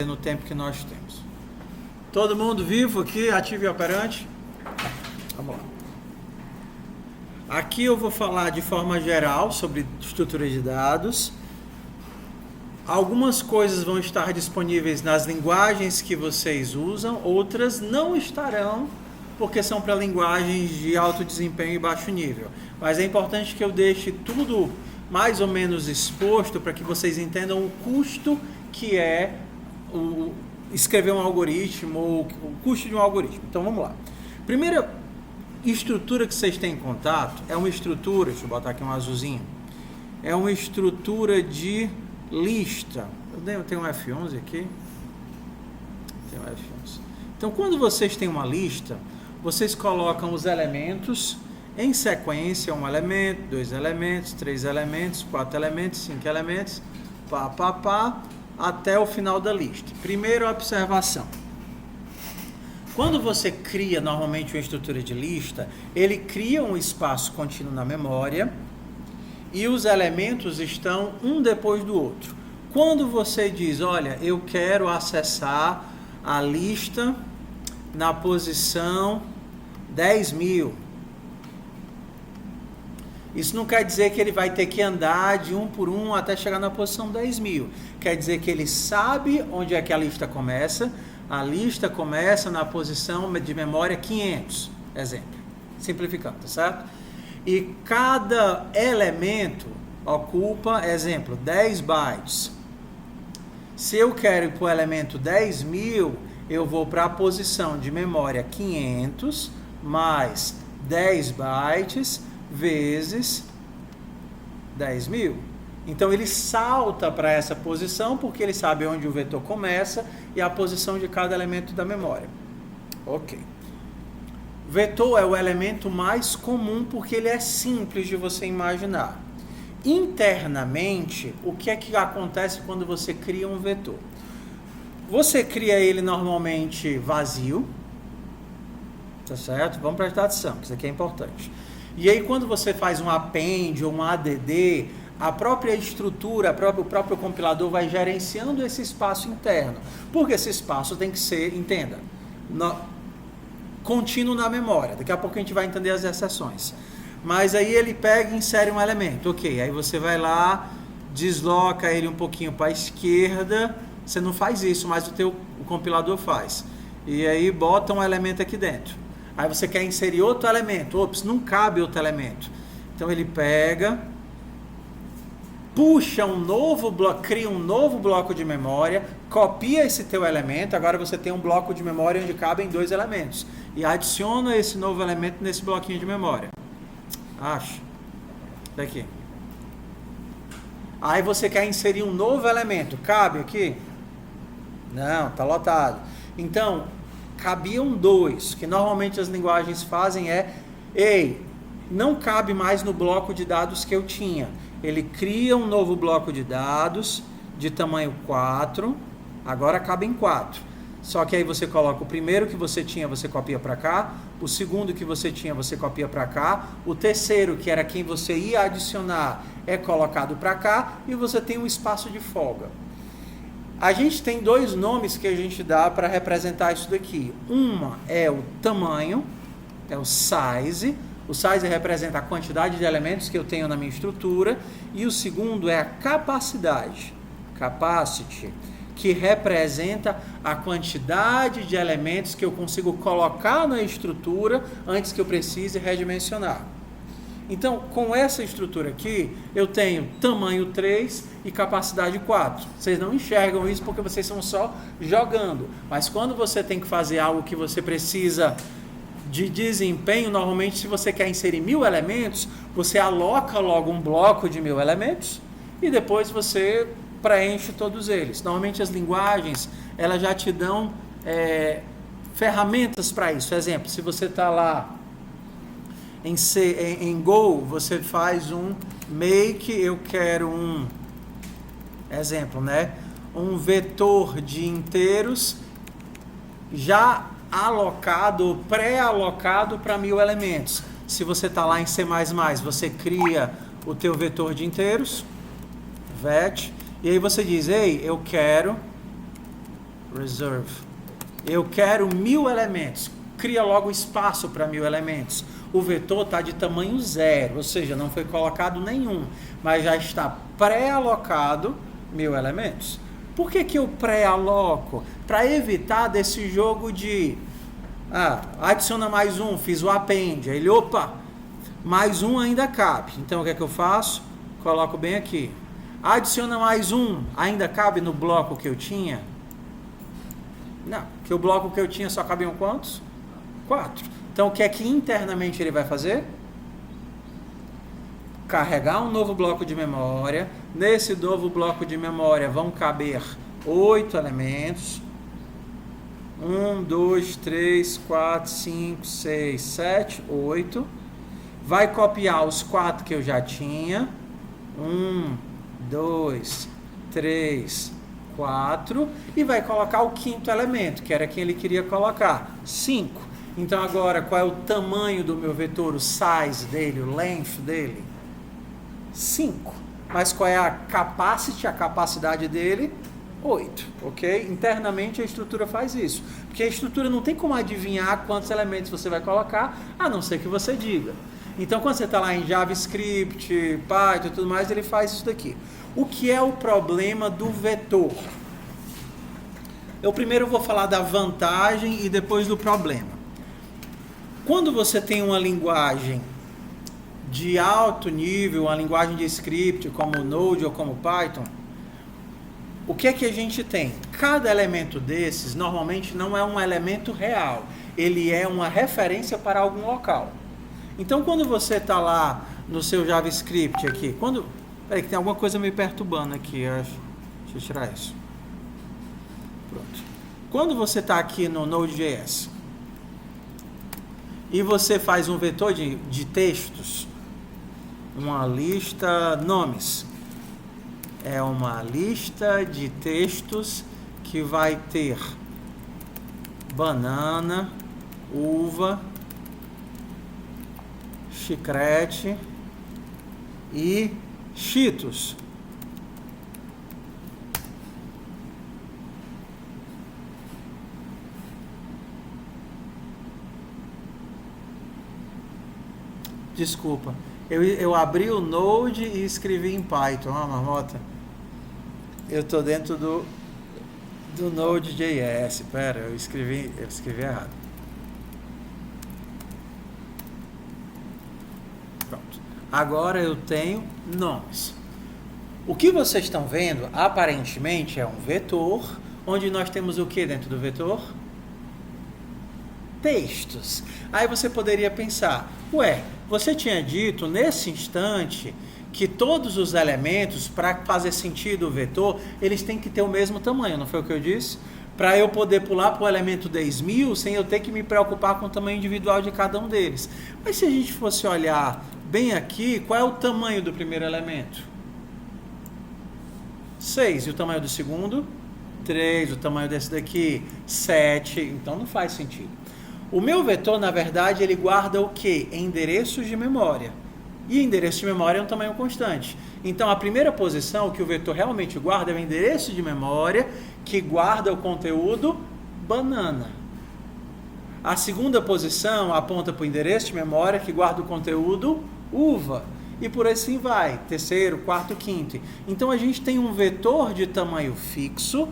no tempo que nós temos. Todo mundo vivo aqui, ativo e operante? Vamos lá. Aqui eu vou falar de forma geral sobre estrutura de dados. Algumas coisas vão estar disponíveis nas linguagens que vocês usam, outras não estarão, porque são para linguagens de alto desempenho e baixo nível. Mas é importante que eu deixe tudo mais ou menos exposto para que vocês entendam o custo que é escrever um algoritmo, ou o custo de um algoritmo. Então vamos lá. Primeira estrutura que vocês têm em contato é uma estrutura, deixa eu botar aqui um azulzinho, é uma estrutura de lista. Eu tenho um F11 aqui. Tem um F11. Então quando vocês têm uma lista, vocês colocam os elementos em sequência, um elemento, dois elementos, três elementos, quatro elementos, cinco elementos, até o final da lista. Primeira observação. Quando você cria normalmente uma estrutura de lista, ele cria um espaço contínuo na memória e os elementos estão um depois do outro. Quando você diz, olha, eu quero acessar a lista na posição 10.000, isso não quer dizer que ele vai ter que andar de um por um até chegar na posição 10.000. Quer dizer que ele sabe onde é que a lista começa. A lista começa na posição de memória 500, exemplo. Simplificando, tá certo? E cada elemento ocupa, exemplo, 10 bytes. Se eu quero ir para o elemento 10.000, eu vou para a posição de memória 500 mais 10 bytes vezes 10.000. Então ele salta para essa posição porque ele sabe onde o vetor começa e a posição de cada elemento da memória. Ok. Vetor é o elemento mais comum porque ele é simples de você imaginar. Internamente, o que é que acontece quando você cria um vetor? Você cria ele normalmente vazio, tá certo? Vamos prestar atenção, que isso aqui é importante. E aí quando você faz um append ou um add, a própria estrutura, o próprio compilador vai gerenciando esse espaço interno. Porque esse espaço tem que ser, entenda, contínuo na memória. Daqui a pouco a gente vai entender as exceções. Mas aí ele pega e insere um elemento. Ok, aí você vai lá, desloca ele um pouquinho para a esquerda. Você não faz isso, mas o compilador faz. E aí bota um elemento aqui dentro. Aí você quer inserir outro elemento. Ops, não cabe outro elemento. Então ele pega, puxa um novo bloco, cria um novo bloco de memória, copia esse teu elemento, agora você tem um bloco de memória onde cabem dois elementos. E adiciona esse novo elemento nesse bloquinho de memória. Acho. Daqui. Aí você quer inserir um novo elemento. Cabe aqui? Não, está lotado. Então, cabiam dois. O que normalmente as linguagens fazem é, não cabe mais no bloco de dados que eu tinha. Ele cria um novo bloco de dados de tamanho 4, agora cabe em 4. Só que aí você coloca o primeiro que você tinha, você copia para cá, o segundo que você tinha, você copia para cá, o terceiro, que era quem você ia adicionar, é colocado para cá, e você tem um espaço de folga. A gente tem dois nomes que a gente dá para representar isso daqui. Uma é o tamanho, é o size. O size representa a quantidade de elementos que eu tenho na minha estrutura. E o segundo é a capacidade, capacity, que representa a quantidade de elementos que eu consigo colocar na estrutura antes que eu precise redimensionar. Então, com essa estrutura aqui, eu tenho tamanho 3 e capacidade 4. Vocês não enxergam isso porque vocês estão só jogando. Mas quando você tem que fazer algo que você precisa de desempenho, normalmente se você quer inserir 1.000 elementos, você aloca logo um bloco de 1.000 elementos e depois você preenche todos eles. Normalmente as linguagens, elas já te dão ferramentas para isso. Exemplo, se você está lá em Go, você faz um make, eu quero um vetor de inteiros já alocado, pré-alocado para 1.000 elementos. Se você está lá em C++, você cria o teu vetor de inteiros, vet, e aí você diz, eu quero reserve. Eu quero 1000 elementos. Cria logo espaço para 1000 elementos. O vetor está de tamanho 0, ou seja, não foi colocado nenhum, mas já está pré-alocado 1000 elementos. Por que eu pré-aloco? Para evitar desse jogo de adiciona mais um, fiz o append, ele, opa, mais um ainda cabe. Então o que é que eu faço? Coloco bem aqui. Adiciona mais um, ainda cabe no bloco que eu tinha? Não, porque o bloco que eu tinha só cabiam quantos? 4. Então o que é que internamente ele vai fazer? Carregar um novo bloco de memória. Nesse novo bloco de memória vão caber 8 elementos. 1, 2, 3, 4, 5, 6, 7, 8. Vai copiar os 4 que eu já tinha. 1, 2, 3, 4. E vai colocar o 5º elemento, que era quem ele queria colocar. 5. Então agora, qual é o tamanho do meu vetor, o size dele, o length dele? 5. Mas qual é a capacity, a capacidade dele? 8, ok? Internamente a estrutura faz isso. Porque a estrutura não tem como adivinhar quantos elementos você vai colocar, a não ser que você diga. Então, quando você está lá em JavaScript, Python e tudo mais, ele faz isso daqui. O que é o problema do vetor? Eu primeiro vou falar da vantagem e depois do problema. Quando você tem uma linguagem de alto nível, uma linguagem de script como Node ou como Python, o que é que a gente tem? Cada elemento desses normalmente não é um elemento real, ele é uma referência para algum local. Então quando você está lá no seu JavaScript aqui, peraí que tem alguma coisa me perturbando aqui, acho. Deixa eu tirar isso. Pronto. Quando você está aqui no Node.js e você faz um vetor de textos, uma lista nomes, é uma lista de textos que vai ter banana, uva, chiclete e Cheetos. Desculpa, eu abri o Node e escrevi em Python, marmota. Eu estou dentro do Node.js. Pera, eu escrevi errado. Pronto. Agora eu tenho nomes. O que vocês estão vendo, aparentemente, é um vetor, onde nós temos o que dentro do vetor? Textos. Aí você poderia pensar, você tinha dito nesse instante que todos os elementos, para fazer sentido o vetor, eles têm que ter o mesmo tamanho, não foi o que eu disse? Para eu poder pular para o elemento 10.000 sem eu ter que me preocupar com o tamanho individual de cada um deles. Mas se a gente fosse olhar bem aqui, qual é o tamanho do primeiro elemento? 6. E o tamanho do segundo? 3. O tamanho desse daqui? 7. Então não faz sentido. O meu vetor, na verdade, ele guarda o quê? Endereços de memória. E endereço de memória é um tamanho constante. Então, a primeira posição que o vetor realmente guarda é o endereço de memória, que guarda o conteúdo banana. A segunda posição aponta para o endereço de memória, que guarda o conteúdo uva. E por assim vai. Terceiro, quarto, quinto. Então, a gente tem um vetor de tamanho fixo,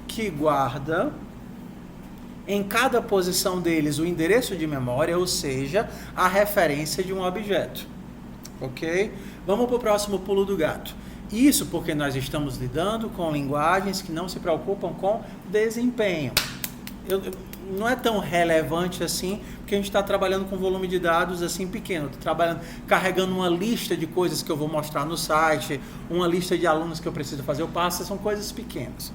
que guarda em cada posição deles o endereço de memória, ou seja, a referência de um objeto. Ok? Vamos para o próximo pulo do gato. Isso porque nós estamos lidando com linguagens que não se preocupam com desempenho. Não é tão relevante assim, porque a gente está trabalhando com volume de dados assim pequeno. Estou carregando uma lista de coisas que eu vou mostrar no site, uma lista de alunos que eu preciso fazer o passo, são coisas pequenas.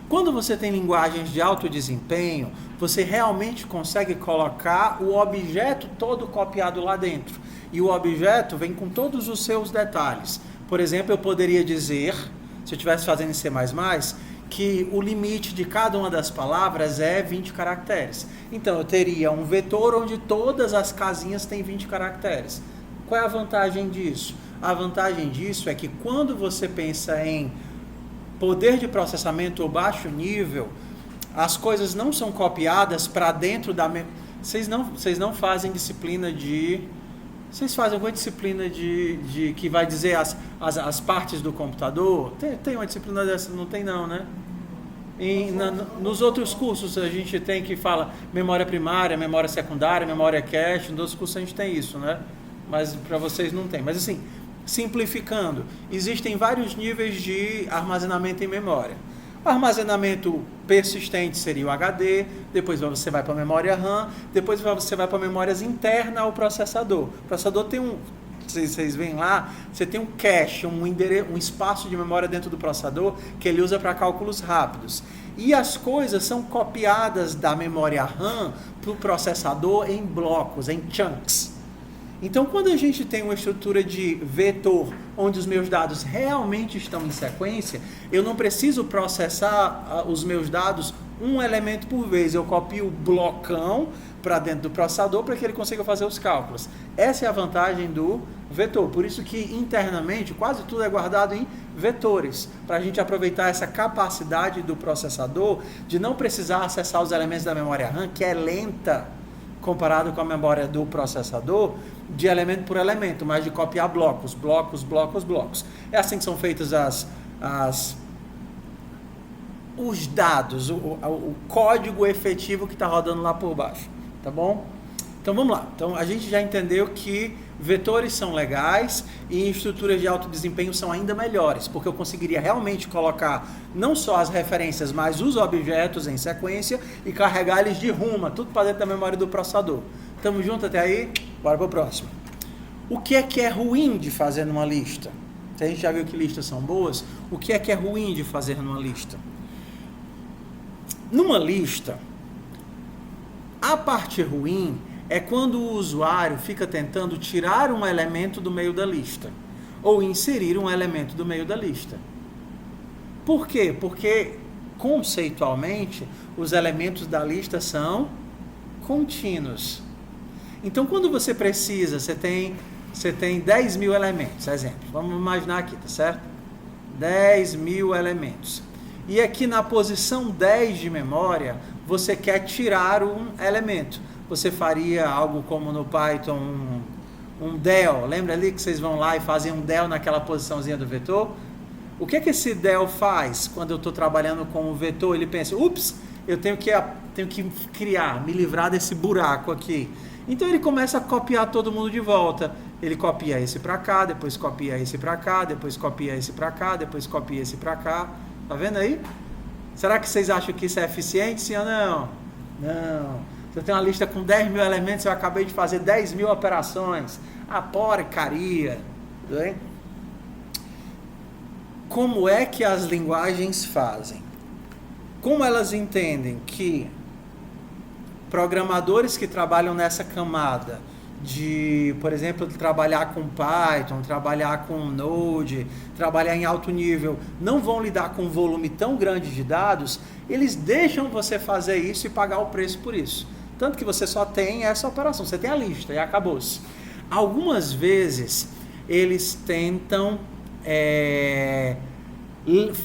Quando você tem linguagens de alto desempenho, você realmente consegue colocar o objeto todo copiado lá dentro. E o objeto vem com todos os seus detalhes. Por exemplo, eu poderia dizer, se eu estivesse fazendo em C++, que o limite de cada uma das palavras é 20 caracteres. Então, eu teria um vetor onde todas as casinhas têm 20 caracteres. Qual é a vantagem disso? A vantagem disso é que quando você pensa em poder de processamento ou baixo nível, as coisas não são copiadas para dentro da... Vocês não fazem disciplina de... Vocês fazem alguma disciplina de que vai dizer as partes do computador? Tem uma disciplina dessa? Não tem não, né? Nos outros cursos a gente tem que fala memória primária, memória secundária, memória cache. Nos outros cursos a gente tem isso, né? Mas para vocês não tem. Mas assim, simplificando, existem vários níveis de armazenamento em memória. O armazenamento persistente seria o HD, depois você vai para a memória RAM, depois você vai para memórias internas ao processador. O processador tem vocês veem lá, você tem um cache, um espaço de memória dentro do processador que ele usa para cálculos rápidos. E as coisas são copiadas da memória RAM para o processador em blocos, em chunks. Então, quando a gente tem uma estrutura de vetor, onde os meus dados realmente estão em sequência, eu não preciso processar os meus dados um elemento por vez. Eu copio o blocão para dentro do processador para que ele consiga fazer os cálculos. Essa é a vantagem do vetor. Por isso que internamente quase tudo é guardado em vetores, para a gente aproveitar essa capacidade do processador de não precisar acessar os elementos da memória RAM, que é lenta comparado com a memória do processador, de elemento por elemento, mas de copiar blocos. É assim que são feitos os dados, o código efetivo que está rodando lá por baixo, tá bom? Então vamos lá. Então a gente já entendeu que vetores são legais e estruturas de alto desempenho são ainda melhores, porque eu conseguiria realmente colocar não só as referências, mas os objetos em sequência e carregar eles de ruma, tudo para dentro da memória do processador. Tamo junto até aí? Bora para o próximo. O que é ruim de fazer numa lista? Se a gente já viu que listas são boas, o que é ruim de fazer numa lista? Numa lista, a parte ruim é quando o usuário fica tentando tirar um elemento do meio da lista ou inserir um elemento do meio da lista. Por quê? Porque, conceitualmente, os elementos da lista são contínuos. Então, quando você precisa, você tem 10 mil elementos, exemplo. Vamos imaginar aqui, tá certo? 10 mil elementos. E aqui na posição 10 de memória, você quer tirar um elemento. Você faria algo como no Python, um del. Lembra ali que vocês vão lá e fazem um del naquela posiçãozinha do vetor? O que esse del faz quando eu estou trabalhando com o vetor? Ele pensa, ups, eu tenho que criar, me livrar desse buraco aqui. Então ele começa a copiar todo mundo de volta. Ele copia esse para cá, depois copia esse para cá, depois copia esse para cá, depois copia esse para cá. Tá vendo aí? Será que vocês acham que isso é eficiente, sim ou não? Não. Se eu tenho uma lista com 10 mil elementos, eu acabei de fazer 10 mil operações. Ah, porcaria. Tudo bem? Como é que as linguagens fazem? Como elas entendem que programadores que trabalham nessa camada de, por exemplo, trabalhar com Python, trabalhar com Node, trabalhar em alto nível, não vão lidar com um volume tão grande de dados, eles deixam você fazer isso e pagar o preço por isso. Tanto que você só tem essa operação, você tem a lista e acabou-se. Algumas vezes, eles tentam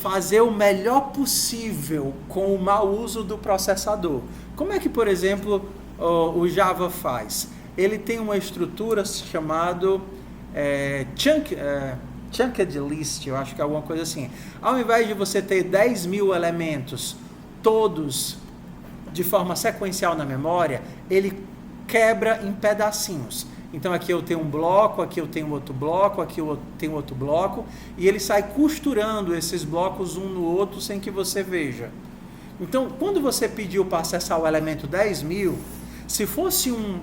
fazer o melhor possível com o mau uso do processador. Como é que, por exemplo, o Java faz? Ele tem uma estrutura chamada chunked list, eu acho que é alguma coisa assim. Ao invés de você ter 10 mil elementos, todos de forma sequencial na memória, ele quebra em pedacinhos. Então aqui eu tenho um bloco, aqui eu tenho outro bloco, aqui eu tenho outro bloco, e ele sai costurando esses blocos um no outro sem que você veja. Então, quando você pediu para acessar o elemento 10 mil, se fosse um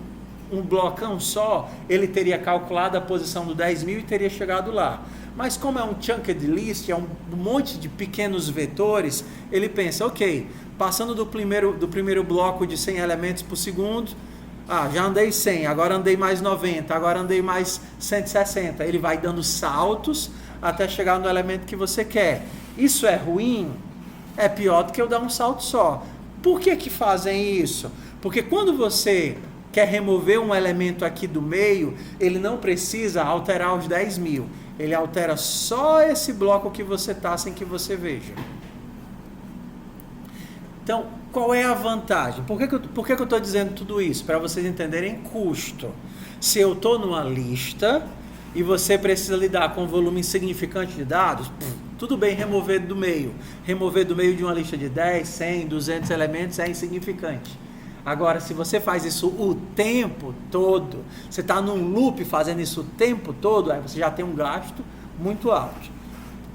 blocão só, ele teria calculado a posição do 10 mil e teria chegado lá. Mas como é um chunked list, é um monte de pequenos vetores, ele pensa, ok, passando do primeiro bloco de 100 elementos por segundo, já andei 100, agora andei mais 90, agora andei mais 160. Ele vai dando saltos até chegar no elemento que você quer. Isso é ruim? É pior do que eu dar um salto só. Por que fazem isso? Porque quando você quer remover um elemento aqui do meio, ele não precisa alterar os 10 mil. Ele altera só esse bloco que você está sem que você veja. Então, Qual é a vantagem? Por que eu estou dizendo tudo isso? Para vocês entenderem custo. Se eu estou numa lista e você precisa lidar com um volume insignificante de dados, tudo bem remover do meio. Remover do meio de uma lista de 10, 100, 200 elementos é insignificante. Agora, se você faz isso o tempo todo, você está num loop fazendo isso o tempo todo, aí você já tem um gasto muito alto.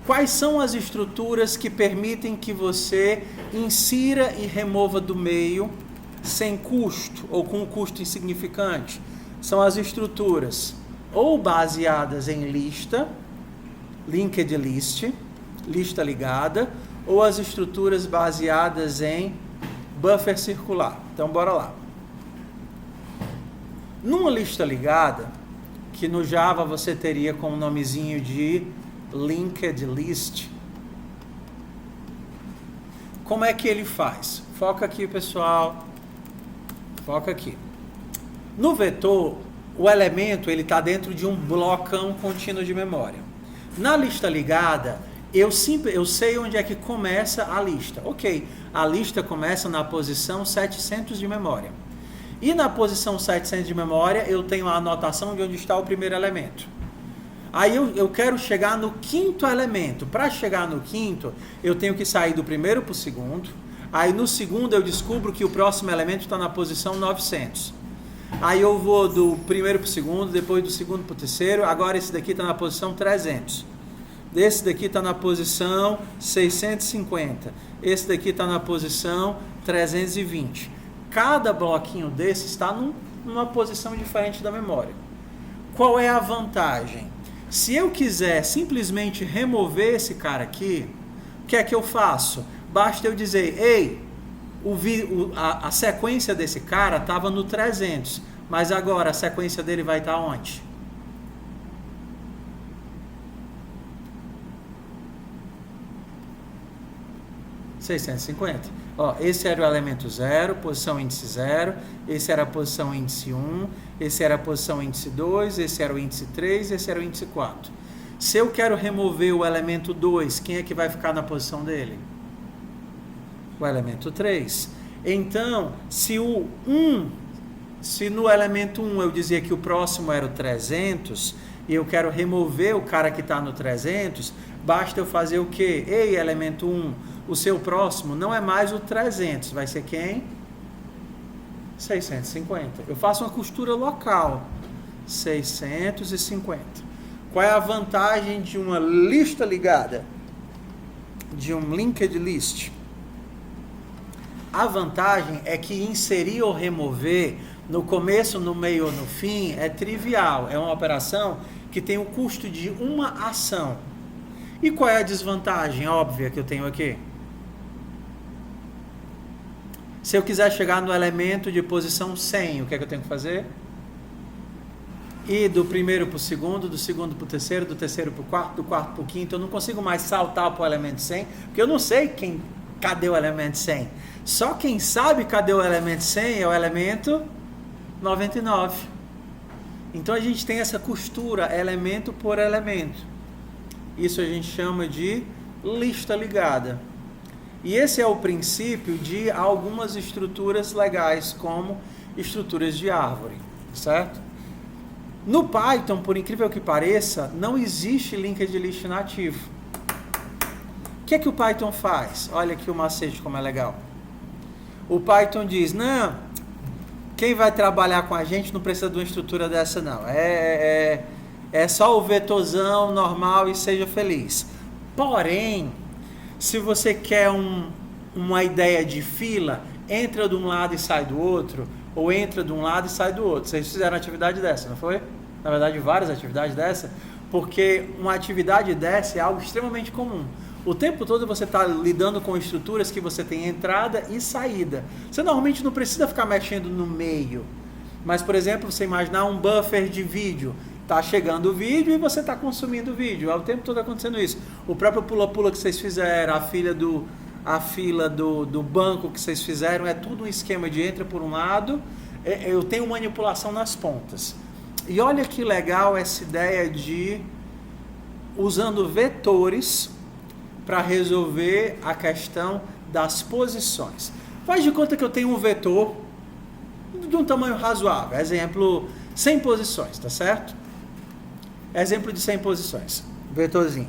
Quais são as estruturas que permitem que você insira e remova do meio sem custo ou com um custo insignificante? São as estruturas ou baseadas em lista, linked list, lista ligada, ou as estruturas baseadas em buffer circular. Então, bora lá. Numa lista ligada, que no Java você teria com o nomezinho de linked list, como é que ele faz? Foca aqui, pessoal. Foca aqui. No vetor, o elemento ele está dentro de um blocão contínuo de memória. Na lista ligada, eu sei onde é que começa a lista. Ok, a lista começa na posição 700 de memória. E na posição 700 de memória, eu tenho a anotação de onde está o primeiro elemento. Aí eu quero chegar no quinto elemento. Para chegar no quinto, eu tenho que sair do primeiro para o segundo. Aí no segundo eu descubro que o próximo elemento está na posição 900. Aí eu vou do primeiro para o segundo, depois do segundo para o terceiro. Agora esse daqui está na posição 300. Esse daqui está na posição 650. Esse daqui está na posição 320. Cada bloquinho desse está numa posição diferente da memória. Qual é a vantagem? Se eu quiser simplesmente remover esse cara aqui, o que é que eu faço? Basta eu dizer, ei, a sequência desse cara estava no 300, mas agora a sequência dele vai estar onde? (650). Ó, esse era o elemento 0, posição índice 0, esse era a posição índice 1, esse era a posição índice 2, esse era o índice 3, esse era o índice 4. Se eu quero remover o elemento 2, quem é que vai ficar na posição dele? O elemento 3. Então, se no elemento 1 eu dizia que o próximo era o 300, e eu quero remover o cara que está no 300, basta eu fazer o quê? Ei, elemento 1, o seu próximo não é mais o 300, vai ser quem? 650. Eu faço uma costura local, 650. Qual é a vantagem de uma lista ligada? De um linked list? A vantagem é que inserir ou remover no começo, no meio ou no fim é trivial. É uma operação que tem o custo de uma ação. E qual é a desvantagem óbvia que eu tenho aqui? Se eu quiser chegar no elemento de posição 100, o que é que eu tenho que fazer? Ir do primeiro para o segundo, do segundo para o terceiro, do terceiro para o quarto, do quarto para o quinto. Eu não consigo mais saltar para o elemento 100, porque eu não sei cadê o elemento 100. Só quem sabe cadê o elemento 100 é o elemento 99. Então a gente tem essa costura elemento por elemento. Isso a gente chama de lista ligada. E esse é o princípio de algumas estruturas legais, como estruturas de árvore, certo? No Python, por incrível que pareça, não existe linked list nativo. O que é que o Python faz? Olha aqui o macete como é legal. O Python diz, não, quem vai trabalhar com a gente não precisa de uma estrutura dessa não. É só o vetorzão normal e seja feliz. Porém, se você quer uma ideia de fila, entra de um lado e sai do outro, ou entra de um lado e sai do outro. Vocês fizeram atividade dessa, não foi? Na verdade, várias atividades dessa, porque uma atividade dessa é algo extremamente comum. O tempo todo você está lidando com estruturas que você tem entrada e saída. Você normalmente não precisa ficar mexendo no meio. Mas, por exemplo, você imaginar um buffer de vídeo. Está chegando o vídeo e você está consumindo o vídeo. É o tempo todo acontecendo isso. O próprio pula-pula que vocês fizeram, a fila do banco que vocês fizeram, é tudo um esquema de entra por um lado, eu tenho manipulação nas pontas. E olha que legal essa ideia de usando vetores para resolver a questão das posições. Faz de conta que eu tenho um vetor de um tamanho razoável. Exemplo, 100 posições, tá certo? Exemplo de 100 posições. Vetorzinho.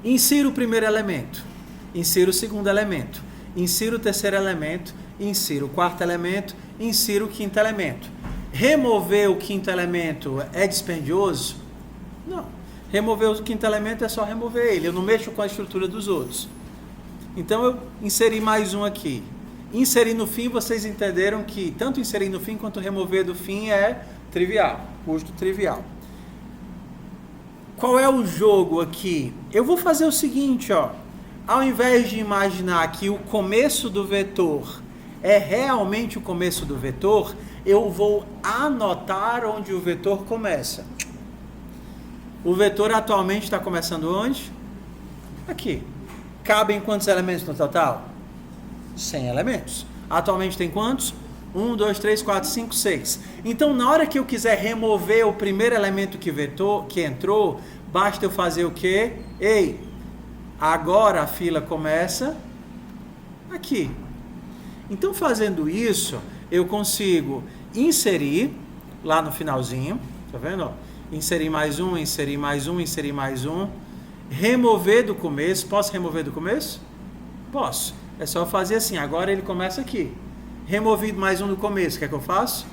Insiro o primeiro elemento. Insiro o segundo elemento. Insiro o terceiro elemento. Insiro o quarto elemento. Insiro o quinto elemento. Remover o quinto elemento é dispendioso? Não. Remover o quinto elemento é só remover ele. Eu não mexo com a estrutura dos outros. Então eu inseri mais um aqui. Inserir no fim, vocês entenderam que tanto inserir no fim quanto remover do fim é trivial. Custo trivial. Qual é o jogo aqui? Eu vou fazer o seguinte, ó. Ao invés de imaginar que o começo do vetor é realmente o começo do vetor, eu vou anotar onde o vetor começa. O vetor atualmente está começando onde? Aqui. Cabem quantos elementos no total? 100 elementos. Atualmente tem quantos? 1, 2, 3, 4, 5, 6. Então, na hora que eu quiser remover o primeiro elemento que entrou, basta eu fazer o quê? Ei, agora a fila começa aqui. Então, fazendo isso, eu consigo inserir lá no finalzinho, tá vendo? Ó? Inserir mais um, inserir mais um, inserir mais um. Remover do começo. Posso remover do começo? Posso. É só fazer assim. Agora ele começa aqui. Removi mais um do começo. O que é que eu faço?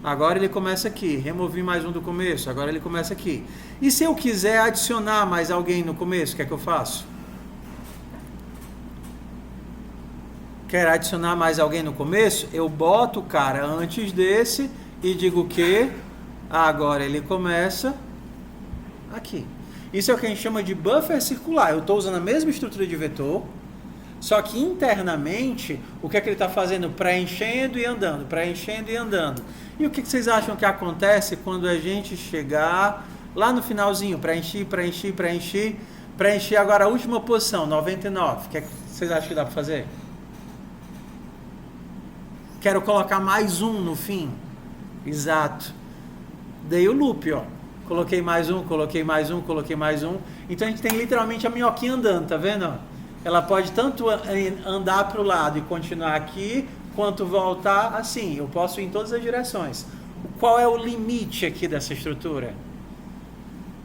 Agora ele começa aqui. Removi mais um do começo. Agora ele começa aqui. E se eu quiser adicionar mais alguém no começo, o que é que eu faço? Quero adicionar mais alguém no começo? Eu boto o cara antes desse e digo que agora ele começa aqui. Isso é o que a gente chama de buffer circular. Eu estou usando a mesma estrutura de vetor, só que internamente, o que é que ele está fazendo? Preenchendo e andando, preenchendo e andando. E o que vocês acham que acontece quando a gente chegar lá no finalzinho? Preencher, preencher, preencher, preencher agora a última posição, 99. O que é que vocês acham que dá para fazer? Quero colocar mais um no fim. Exato. Dei o loop, ó. Coloquei mais um, coloquei mais um, coloquei mais um. Então a gente tem literalmente a minhoquinha andando, tá vendo? Ela pode tanto andar para o lado e continuar aqui, quanto voltar assim. Eu posso ir em todas as direções. Qual é o limite aqui dessa estrutura?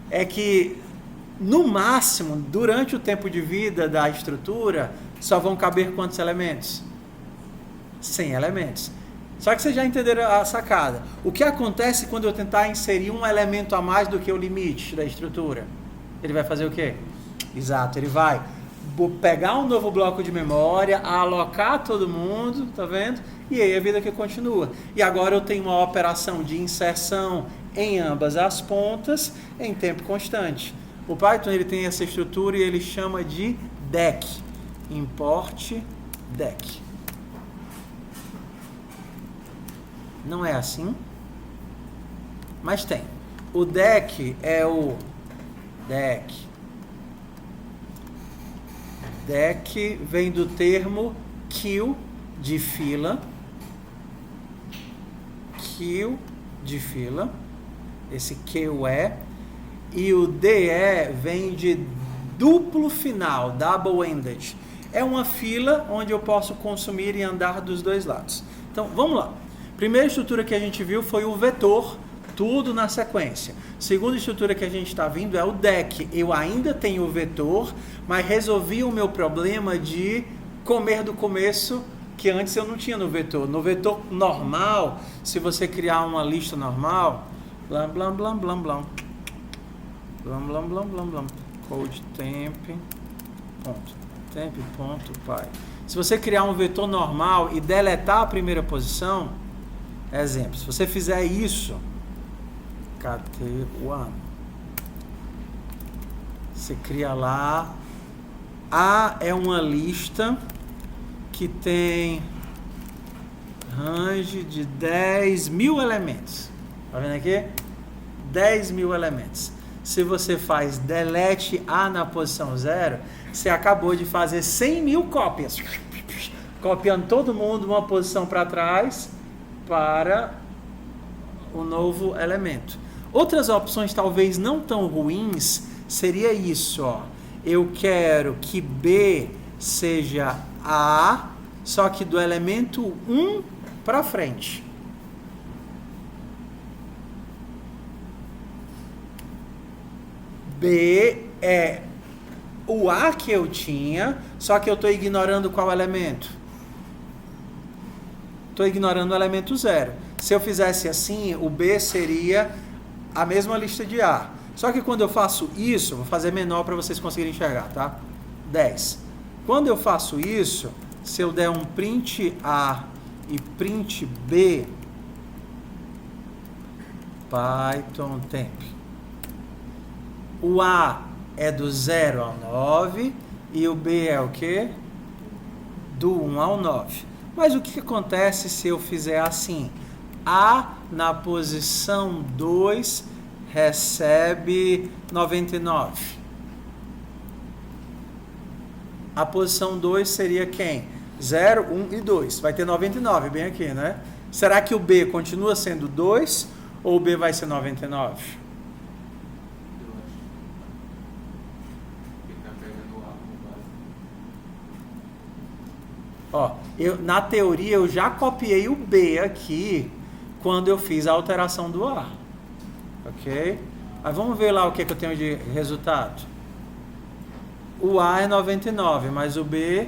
É que, no máximo, durante o tempo de vida da estrutura, só vão caber quantos elementos? 100 elementos. Só que vocês já entenderam a sacada. O que acontece quando eu tentar inserir um elemento a mais do que o limite da estrutura? Ele vai fazer o quê? Exato, ele vai pegar um novo bloco de memória, alocar todo mundo, tá vendo? E aí a vida que continua. E agora eu tenho uma operação de inserção em ambas as pontas em tempo constante. O Python ele tem essa estrutura e ele chama de DEC. Import DEC. Não é assim, mas tem. O DEC é o DEC. DEC vem do termo queue de fila. Queue de fila. Esse queue é. E o DE vem de duplo final, double-ended. É uma fila onde eu posso consumir e andar dos dois lados. Então, vamos lá. Primeira estrutura que a gente viu foi o vetor, tudo na sequência. Segunda estrutura que a gente está vindo é o DEC. Eu ainda tenho o vetor, mas resolvi o meu problema de comer do começo, que antes eu não tinha no vetor. No vetor normal, se você criar uma lista normal, blam, blam, blam, blam, blam, blam, blam, blam, blam, blam, code temp, ponto, py. Se você criar um vetor normal e deletar a primeira posição, exemplo, se você fizer isso, kt1, você cria lá, A é uma lista que tem range de 10.000 elementos. Tá vendo aqui? 10.000 elementos. Se você faz delete A na posição 0, você acabou de fazer 100.000 cópias. Copiando todo mundo uma posição para trás para o novo elemento. Outras opções talvez não tão ruins seria isso, ó. Eu quero que B seja A, só que do elemento 1 para frente. B é o A que eu tinha, só que eu estou ignorando qual elemento? Estou ignorando o elemento 0. Se eu fizesse assim, o B seria a mesma lista de A. Só que quando eu faço isso, vou fazer menor para vocês conseguirem enxergar, tá? 10. Quando eu faço isso, se eu der um print A e print B, Python temp, o A é do 0 ao 9 e o B é o quê? Do 1 ao 9. Mas o que acontece se eu fizer assim? A na posição 2 recebe 99. A posição 2 seria quem? 0, 1 e 2. Vai ter 99 bem aqui, né? Será que o B continua sendo 2 ou o B vai ser 99? Ó, na teoria eu já copiei o B aqui quando eu fiz a alteração do A. Ok? Mas vamos ver lá o que eu tenho de resultado. O A é 99, mas o B,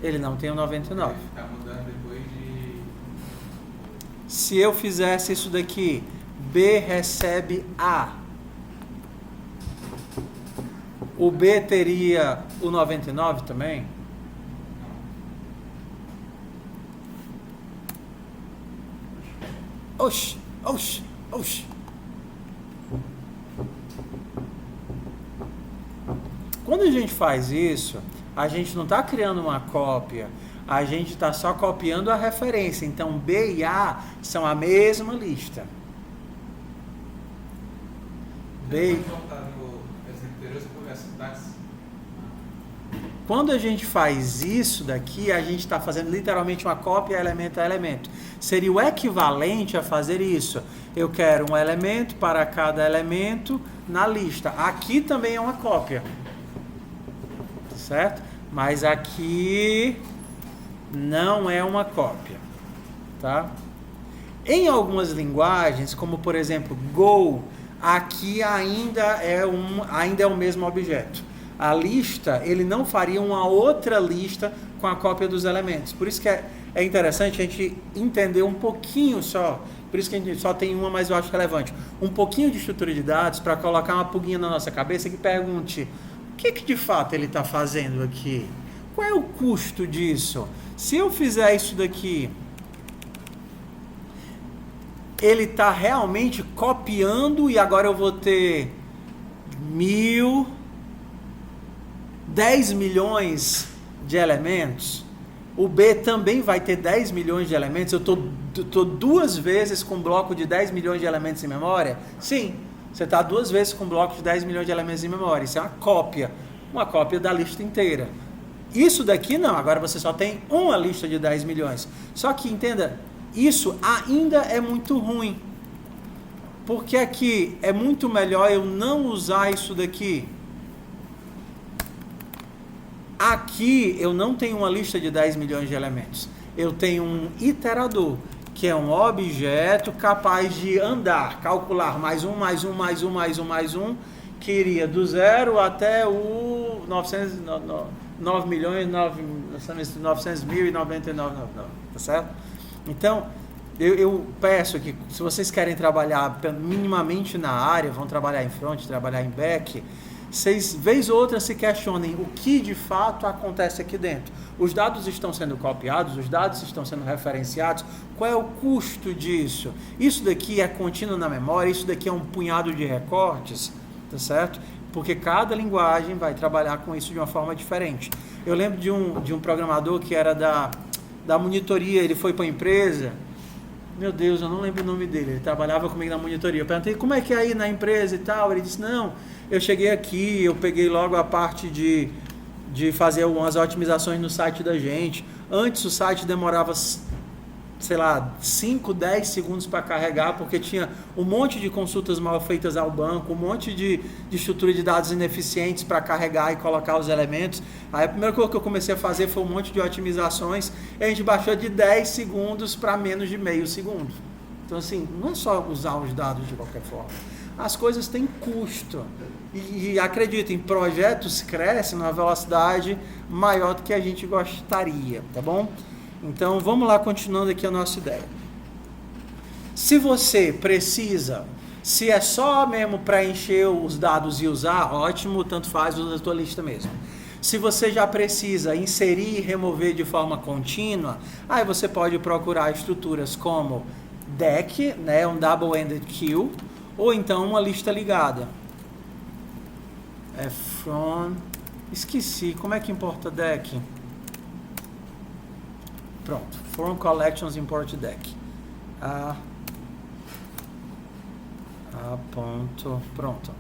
ele não tem o 99. Tá mudando depois de... Se eu fizesse isso daqui, B recebe A. O B teria o 99 também? Oxi, oxi, oxi. Quando a gente faz isso, a gente não está criando uma cópia, a gente está só copiando a referência. Então, B e A são a mesma lista. B... Quando a gente faz isso daqui, a gente está fazendo literalmente uma cópia elemento a elemento. Seria o equivalente a fazer isso. Eu quero um elemento para cada elemento na lista. Aqui também é uma cópia. Certo? Mas aqui não é uma cópia. Tá? Em algumas linguagens, como por exemplo Go, aqui ainda é o mesmo objeto. A lista, ele não faria uma outra lista com a cópia dos elementos. Por isso que é interessante a gente entender um pouquinho só, por isso que a gente só tem uma, mas eu acho relevante, um pouquinho de estrutura de dados para colocar uma pulguinha na nossa cabeça que pergunte, o que de fato ele está fazendo aqui? Qual é o custo disso? Se eu fizer isso daqui, ele está realmente copiando e agora eu vou ter 10 milhões de elementos, o B também vai ter 10 milhões de elementos, eu estou 2 vezes com um bloco de 10 milhões de elementos em memória? Sim, você está 2 vezes com um bloco de 10 milhões de elementos em memória, isso é uma cópia da lista inteira. Isso daqui não, agora você só tem uma lista de 10 milhões. Só que, entenda, isso ainda é muito ruim, porque aqui é muito melhor eu não usar isso daqui. Aqui eu não tenho uma lista de 10 milhões de elementos. Eu tenho um iterador, que é um objeto capaz de andar, calcular mais um, mais um, mais um, mais um, mais um, que iria do 0 até o 9.900.099, tá certo? Então, eu peço que, se vocês querem trabalhar minimamente na área, vão trabalhar em front, trabalhar em back, vocês, vez ou outra, se questionem o que de fato acontece aqui dentro. Os dados estão sendo copiados, os dados estão sendo referenciados, qual é o custo disso? Isso daqui é contínuo na memória, isso daqui é um punhado de recortes, tá certo? Porque cada linguagem vai trabalhar com isso de uma forma diferente. Eu lembro de um programador que era da monitoria, ele foi para a empresa, meu Deus, eu não lembro o nome dele, ele trabalhava comigo na monitoria, eu perguntei como é que é aí na empresa e tal, ele disse, não, eu cheguei aqui, eu peguei logo a parte de fazer umas otimizações no site da gente. Antes o site demorava sei lá, 5, 10 segundos para carregar, porque tinha um monte de consultas mal feitas ao banco, um monte de estrutura de dados ineficientes para carregar e colocar os elementos. Aí a primeira coisa que eu comecei a fazer foi um monte de otimizações, e a gente baixou de 10 segundos para menos de meio segundo. Então, assim, não é só usar os dados de qualquer forma. As coisas têm custo. E acreditem, projetos crescem numa velocidade maior do que a gente gostaria, tá bom? Então, vamos lá, continuando aqui a nossa ideia. Se você precisa, se é só mesmo para encher os dados e usar, ótimo, tanto faz, usa a tua lista mesmo. Se você já precisa inserir e remover de forma contínua, aí você pode procurar estruturas como DEC, né, um Double-Ended Queue, ou então uma lista ligada. Esqueci, como é que importa DEC? Pronto, From Collections Import DEC. Pronto.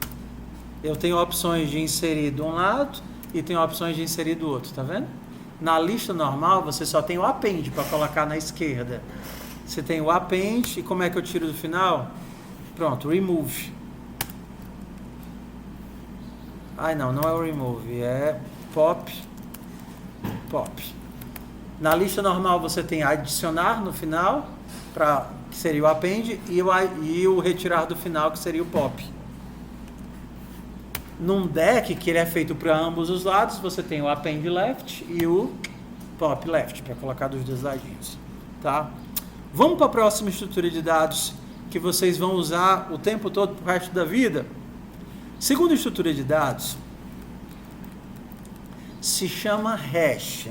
Eu tenho opções de inserir de um lado e tenho opções de inserir do outro, tá vendo? Na lista normal, você só tem o append para colocar na esquerda. Você tem o append, e como é que eu tiro do final? Pronto, remove. Não é o remove, é pop. Na lista normal você tem adicionar no final, que seria o append, e o retirar do final, que seria o pop. Num deck, que ele é feito para ambos os lados, você tem o append left e o pop left, para colocar dos dois ladinhos. Tá? Vamos para a próxima estrutura de dados, que vocês vão usar o tempo todo para o resto da vida. Segunda estrutura de dados se chama hash.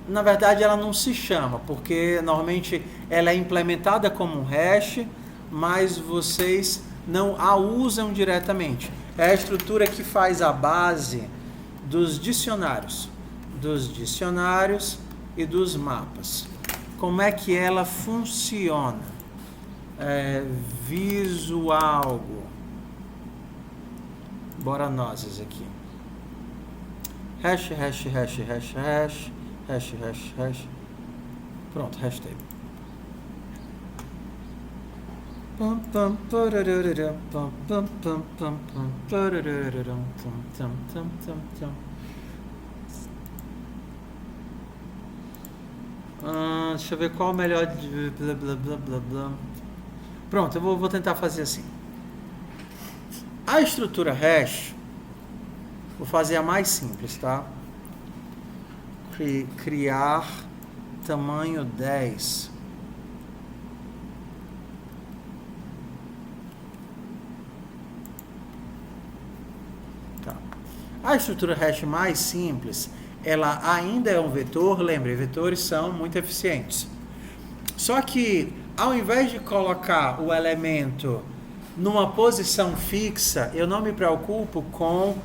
Na verdade, ela não se chama, porque normalmente ela é implementada como um hash, mas vocês não a usam diretamente. É a estrutura que faz a base dos dicionários e dos mapas. Como é que ela funciona? Visual. Bora nós aqui. Hash. Pronto, hash table. Deixa eu ver qual o melhor de blá. Pronto, eu vou tentar fazer assim. A estrutura hash, vou fazer a mais simples, tá? Criar tamanho 10. Tá. A estrutura hash mais simples, ela ainda é um vetor, lembre, vetores são muito eficientes. Só que, ao invés de colocar o elemento numa posição fixa, eu não me preocupo com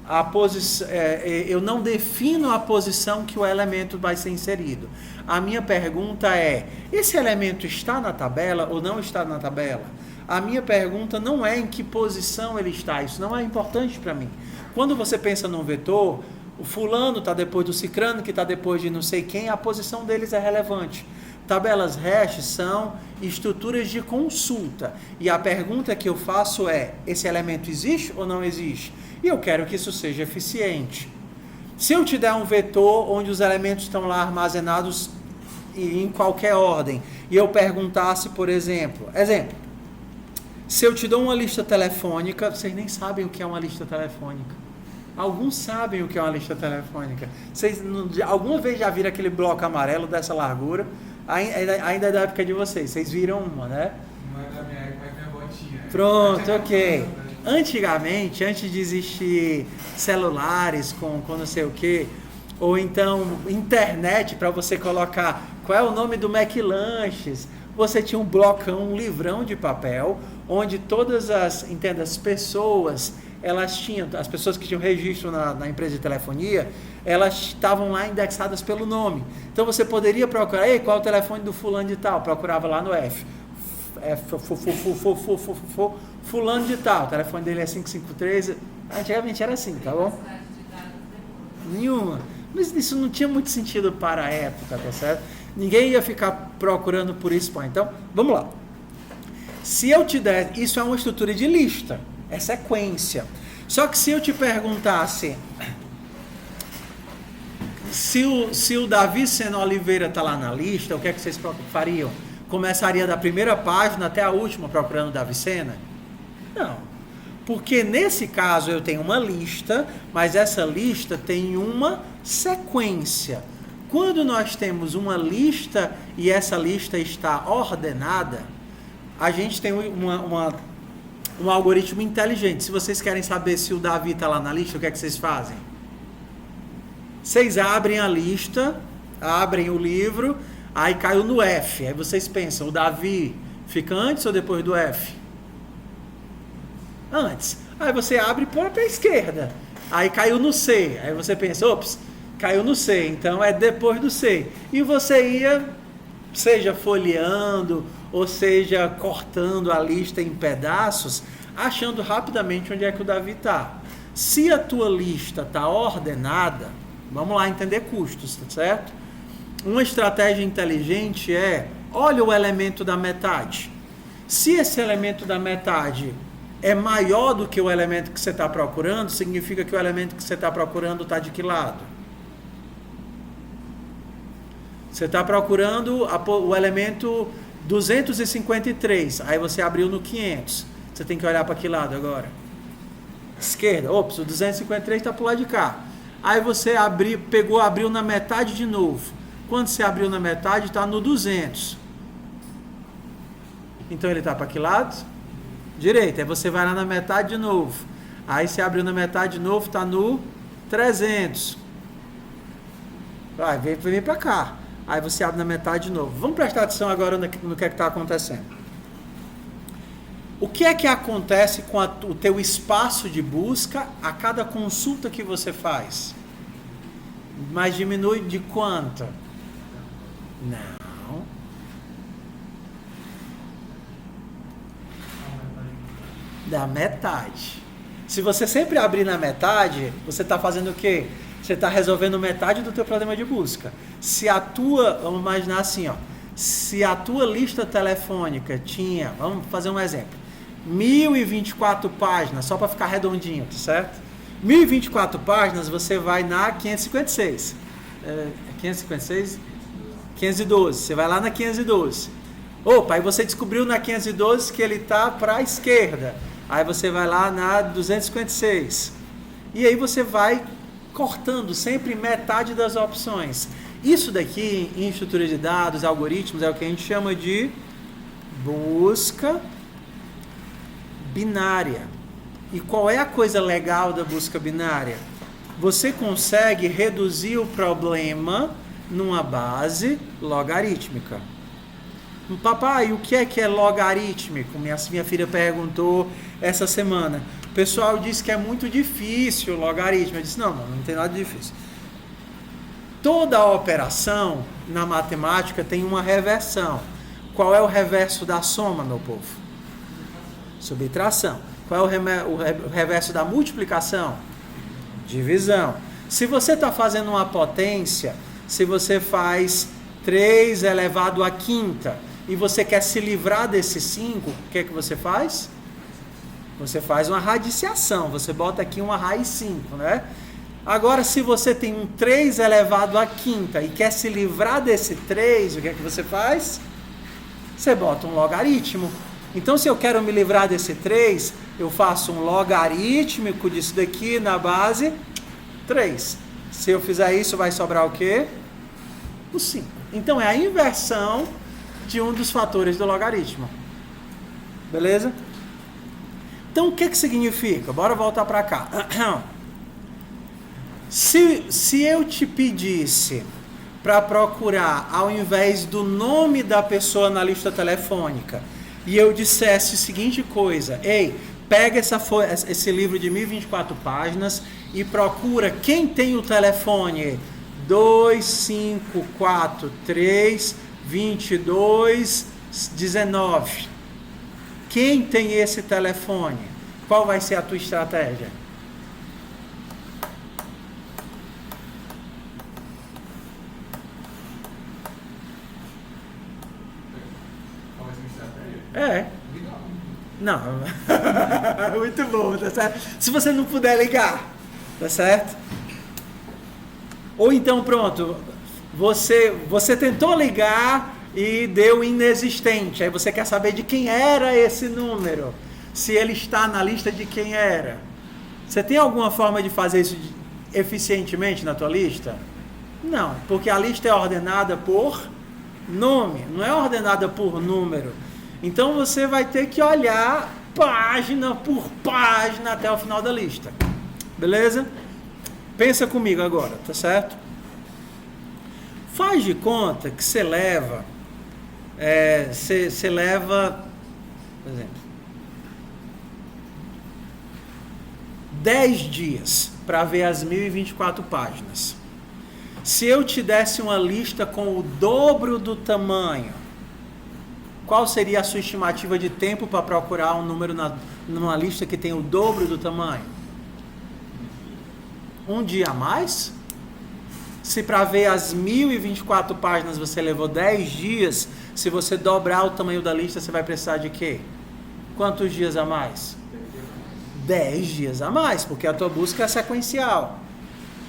a posição, eu não defino a posição que o elemento vai ser inserido. A minha pergunta é, esse elemento está na tabela ou não está na tabela? A minha pergunta não é em que posição ele está, isso não é importante para mim. Quando você pensa num vetor, o fulano está depois do cicrano, que está depois de não sei quem, a posição deles é relevante. Tabelas hash são estruturas de consulta. E a pergunta que eu faço é, esse elemento existe ou não existe? E eu quero que isso seja eficiente. Se eu te der um vetor onde os elementos estão lá armazenados em qualquer ordem, e eu perguntasse, por exemplo, se eu te dou uma lista telefônica, vocês nem sabem o que é uma lista telefônica. Alguns sabem o que é uma lista telefônica. Vocês alguma vez já viram aquele bloco amarelo dessa largura? Ainda é da época de vocês viram uma, né? Não é da minha época, mas minha avó tinha. Pronto, ok. Antigamente, antes de existir celulares com não sei o que, ou então internet para você colocar qual é o nome do McLanches, você tinha um blocão, um livrão de papel, onde todas as pessoas, as pessoas que tinham registro na empresa de telefonia, elas estavam lá indexadas pelo nome. Então você poderia procurar, qual é o telefone do fulano de tal? Procurava lá no fulano de tal, o telefone dele é 553, antigamente era assim, tá bom? Nenhuma. Mas isso não tinha muito sentido para a época, tá certo? Ninguém ia ficar procurando por spawn. Então, vamos lá. Se eu te der, isso é uma estrutura de lista, é sequência. Só que se eu te perguntasse, se o Davi Sena Oliveira está lá na lista, o que é que vocês fariam? Começaria da primeira página até a última procurando o Davi Sena? Não. Porque nesse caso eu tenho uma lista, mas essa lista tem uma sequência. Quando nós temos uma lista e essa lista está ordenada, a gente tem um algoritmo inteligente. Se vocês querem saber se o Davi está lá na lista, o que é que vocês fazem? Vocês abrem a lista, abrem o livro, aí caiu no F. Aí vocês pensam, o Davi fica antes ou depois do F? Antes. Aí você abre e põe para a esquerda. Aí caiu no C. Aí você pensa, ops, caiu no C. Então é depois do C. E você ia, seja folheando, ou seja, cortando a lista em pedaços, achando rapidamente onde é que o Davi está. Se a tua lista está ordenada, vamos lá entender custos, tá certo? Uma estratégia inteligente é, olha o elemento da metade. Se esse elemento da metade é maior do que o elemento que você está procurando, significa que o elemento que você está procurando está de que lado? Você está procurando o elemento 253, aí você abriu no 500. Você tem que olhar para que lado agora? Esquerda. Ops, o 253 está para o lado de cá. Aí você abriu na metade de novo. Quando você abriu na metade, está no 200. Então ele está para que lado? Direita. Aí você vai lá na metade de novo. Aí você abriu na metade de novo, está no 300. Vai, vem para cá. Aí você abre na metade de novo. Vamos prestar atenção agora no que é que está acontecendo. O que é que acontece com o teu espaço de busca a cada consulta que você faz? Mas diminui de quanto? Não. Da metade. Se você sempre abrir na metade, você está fazendo o quê? Você está resolvendo metade do teu problema de busca. Se a tua, vamos imaginar assim, ó, se a tua lista telefônica tinha, vamos fazer um exemplo, 1024 páginas, só para ficar redondinho, tá certo? 1024 páginas, você vai na 556. 556? 512. Você vai lá na 512. Opa, aí você descobriu na 512 que ele está para a esquerda. Aí você vai lá na 256. E aí você vai cortando sempre metade das opções. Isso daqui, em estrutura de dados, algoritmos, é o que a gente chama de busca binária. E qual é a coisa legal da busca binária? Você consegue reduzir o problema numa base logarítmica. Papai, o que é logarítmico? Minha filha perguntou essa semana. O pessoal disse que é muito difícil o logaritmo. Eu disse, não tem nada de difícil. Toda operação na matemática tem uma reversão. Qual é o reverso da soma, meu povo? Subtração. Qual é o reverso da multiplicação? Divisão. Se você está fazendo uma potência, se você faz 3 elevado à quinta e você quer se livrar desse 5, o que é que você faz? Você faz uma radiciação, você bota aqui uma raiz 5, né? Agora, se você tem um 3 elevado à quinta e quer se livrar desse 3, o que é que você faz? Você bota um logaritmo. Então, se eu quero me livrar desse 3, eu faço um logarítmico disso daqui na base 3. Se eu fizer isso, vai sobrar o quê? O 5. Então, é a inversão de um dos fatores do logaritmo. Beleza? Então, o que significa? Bora voltar para cá. Se eu te pedisse para procurar, ao invés do nome da pessoa na lista telefônica, e eu dissesse a seguinte coisa, ei, pega esse livro de 1024 páginas e procura quem tem o telefone 25432219. Quem tem esse telefone? Qual vai ser a tua estratégia? É. Não. Muito bom, tá certo? Se você não puder ligar, tá certo? Ou então, pronto, você tentou ligar e deu inexistente. Aí você quer saber de quem era esse número. Se ele está na lista de quem era. Você tem alguma forma de fazer isso eficientemente na tua lista? Não, porque a lista é ordenada por nome, não é ordenada por número. Então você vai ter que olhar página por página até o final da lista. Beleza? Pensa comigo agora, tá certo? Faz de conta que você leva, por exemplo, 10 dias para ver as 1024 páginas. Se eu te desse uma lista com o dobro do tamanho, qual seria a sua estimativa de tempo para procurar um número numa lista que tem o dobro do tamanho? Um dia a mais? Se para ver as 1024 páginas você levou 10 dias, se você dobrar o tamanho da lista, você vai precisar de quê? Quantos dias a mais? 10 dias a mais, porque a tua busca é sequencial.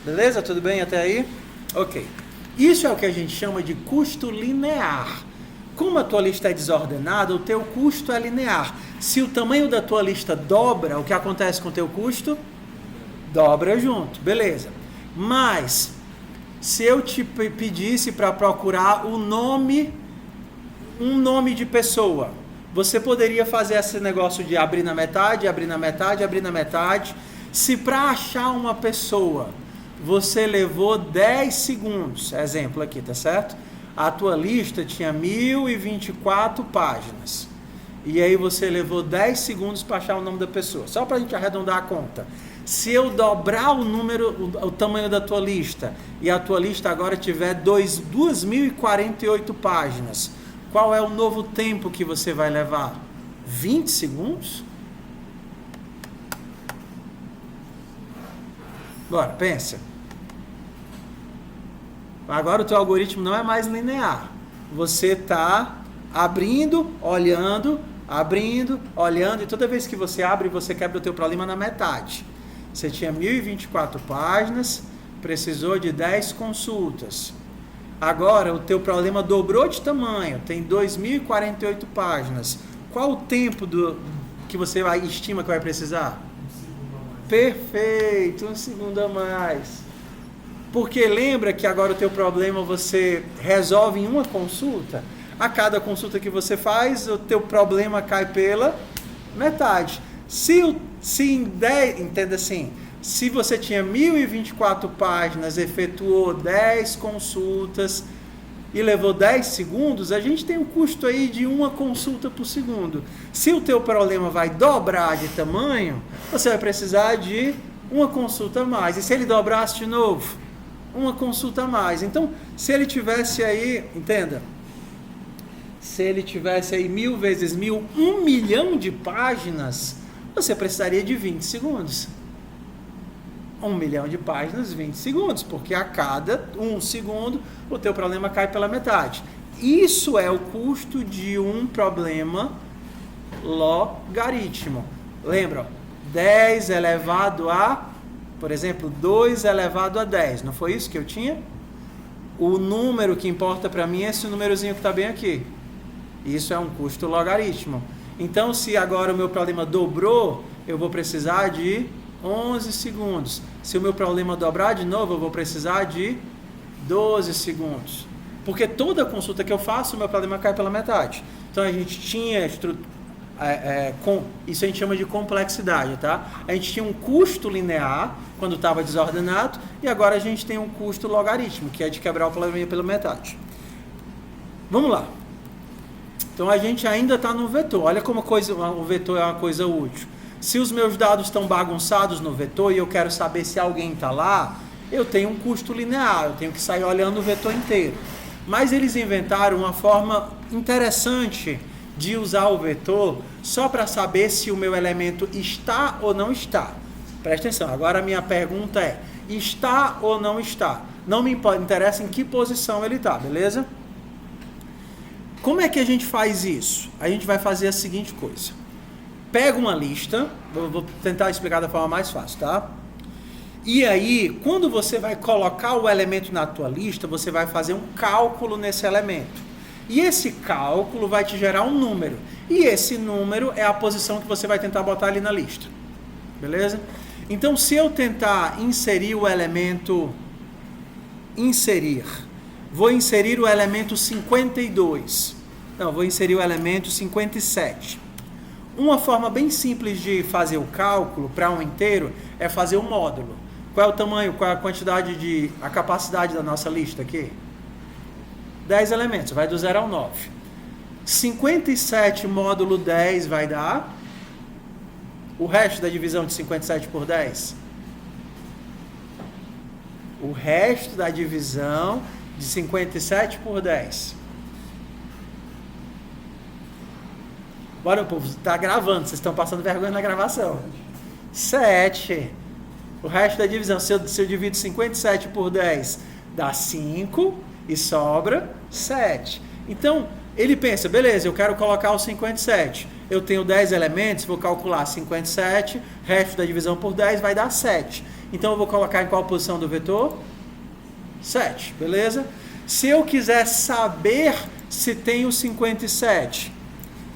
Beleza? Tudo bem até aí? Ok. Isso é o que a gente chama de custo linear. Como a tua lista é desordenada, o teu custo é linear. Se o tamanho da tua lista dobra, o que acontece com o teu custo? Dobra junto. Beleza. Mas, se eu te pedisse para procurar um nome de pessoa, você poderia fazer esse negócio de abrir na metade, abrir na metade, abrir na metade. Se para achar uma pessoa você levou 10 segundos, exemplo aqui, tá certo? A tua lista tinha 1024 páginas. E aí você levou 10 segundos para achar o nome da pessoa. Só para a gente arredondar a conta. Se eu dobrar o tamanho da tua lista, e a tua lista agora tiver 2048 páginas, qual é o novo tempo que você vai levar? 20 segundos? Bora, pensa. Agora o teu algoritmo não é mais linear. Você está abrindo, olhando, e toda vez que você abre, você quebra o teu problema na metade. Você tinha 1024 páginas, precisou de 10 consultas. Agora o teu problema dobrou de tamanho, tem 2048 páginas. Qual o tempo que você estima que vai precisar? Perfeito, 1 segundo a mais. Porque lembra que agora o teu problema você resolve em uma consulta? A cada consulta que você faz, o teu problema cai pela metade. Entenda assim, se você tinha 1024 páginas, efetuou 10 consultas e levou 10 segundos, a gente tem um custo aí de uma consulta por segundo. Se o teu problema vai dobrar de tamanho, você vai precisar de uma consulta a mais. E se ele dobrasse de novo? Uma consulta a mais. Então, se ele tivesse aí, entenda, se ele tivesse aí 1000 vezes 1000, 1 milhão de páginas, você precisaria de 20 segundos. 1 milhão de páginas, 20 segundos, porque a cada 1 segundo o teu problema cai pela metade. Isso é o custo de um problema logaritmo. Lembra? 10 elevado a, por exemplo, 2 elevado a 10. Não foi isso que eu tinha? O número que importa para mim é esse númerozinho que está bem aqui. Isso é um custo logaritmo. Então, se agora o meu problema dobrou, eu vou precisar de 11 segundos. Se o meu problema dobrar de novo, eu vou precisar de 12 segundos. Porque toda consulta que eu faço, o meu problema cai pela metade. Então, a gente tinha isso a gente chama de complexidade, tá? A gente tinha um custo linear quando estava desordenado e agora a gente tem um custo logaritmo, que é de quebrar o problema pela metade. Vamos lá. Então a gente ainda está no vetor. Olha como o vetor é uma coisa útil. Se os meus dados estão bagunçados no vetor e eu quero saber se alguém está lá, eu tenho um custo linear, eu tenho que sair olhando o vetor inteiro. Mas eles inventaram uma forma interessante de usar o vetor só para saber se o meu elemento está ou não está. Presta atenção, agora a minha pergunta é, está ou não está? Não me interessa em que posição ele está, beleza? Como é que a gente faz isso? A gente vai fazer a seguinte coisa. Pega uma lista, vou tentar explicar da forma mais fácil, tá? E aí, quando você vai colocar o elemento na tua lista, você vai fazer um cálculo nesse elemento. E esse cálculo vai te gerar um número. E esse número é a posição que você vai tentar botar ali na lista. Beleza? Então, se eu tentar inserir o elemento... Vou inserir o elemento 52. Não, vou inserir o elemento 57. Uma forma bem simples de fazer o cálculo para um inteiro é fazer o módulo. Qual é o tamanho, qual é a quantidade a capacidade da nossa lista aqui? 10 elementos, vai do 0 ao 9. 57 módulo 10 vai dar o resto da divisão de 57 por 10. O resto da divisão de 57 por 10. Bora, povo, tá gravando, vocês estão passando vergonha na gravação. 7. O resto da divisão, se eu divido 57 por 10, dá 5 e sobra 7. Então, ele pensa, beleza, eu quero colocar o 57. Eu tenho 10 elementos, vou calcular 57, resto da divisão por 10 vai dar 7. Então, eu vou colocar em qual posição do vetor? 7, beleza? Se eu quiser saber se tem o 57,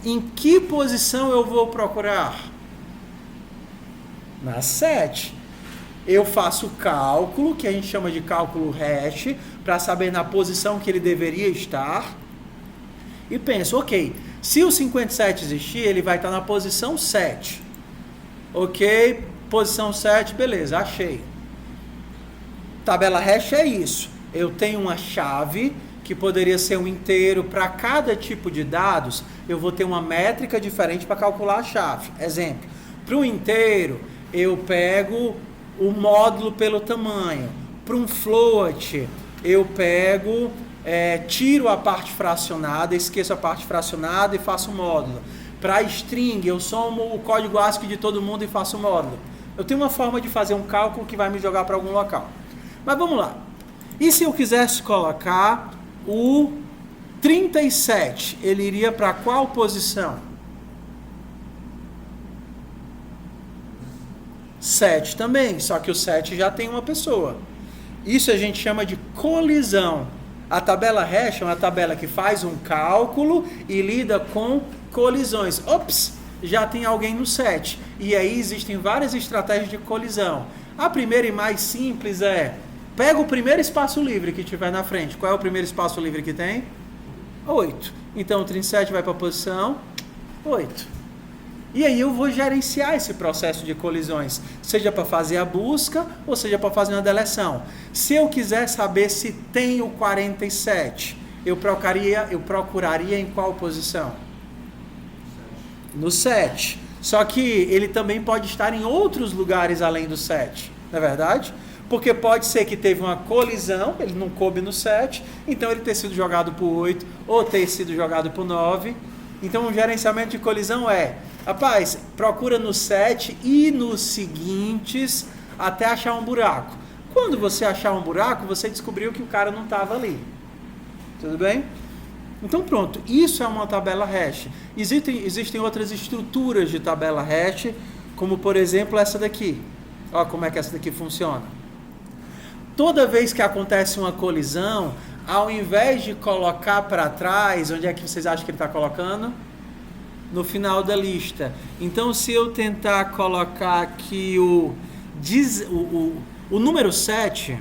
em que posição eu vou procurar? Na 7. Eu faço o cálculo, que a gente chama de cálculo hash, para saber na posição que ele deveria estar. E penso, ok, se o 57 existir, ele vai estar na posição 7. Ok, posição 7, beleza, achei. Tabela hash é isso. Eu tenho uma chave que poderia ser um inteiro. Para cada tipo de dados, eu vou ter uma métrica diferente para calcular a chave. Exemplo, para o inteiro, eu pego o módulo pelo tamanho. Para um float, eu pego, tiro a parte fracionada, esqueço a parte fracionada e faço o módulo. Para string, eu somo o código ASCII de todo mundo e faço o módulo. Eu tenho uma forma de fazer um cálculo que vai me jogar para algum local. Mas vamos lá. E se eu quisesse colocar o 37, ele iria para qual posição? 7 também, só que o 7 já tem uma pessoa. Isso a gente chama de colisão. A tabela hash é uma tabela que faz um cálculo e lida com colisões. Ops, já tem alguém no 7. E aí existem várias estratégias de colisão. A primeira e mais simples é, pega o primeiro espaço livre que tiver na frente. Qual é o primeiro espaço livre que tem? 8. Então o 37 vai para a posição 8. E aí eu vou gerenciar esse processo de colisões, seja para fazer a busca ou seja para fazer uma deleção. Se eu quiser saber se tem o 47, eu procuraria em qual posição? No 7. Só que ele também pode estar em outros lugares além do 7, não é verdade? Porque pode ser que teve uma colisão, ele não coube no 7, então ele ter sido jogado por 8 ou ter sido jogado por 9. Então o gerenciamento de colisão é, rapaz, procura no 7 e nos seguintes até achar um buraco. Quando você achar um buraco, você descobriu que o cara não estava ali. Tudo bem? Então pronto, isso é uma tabela hash. Existem outras estruturas de tabela hash, como por exemplo essa daqui. Olha como é que essa daqui funciona. Toda vez que acontece uma colisão, ao invés de colocar para trás, onde é que vocês acham que ele está colocando? No final da lista. Então, se eu tentar colocar aqui o número 7,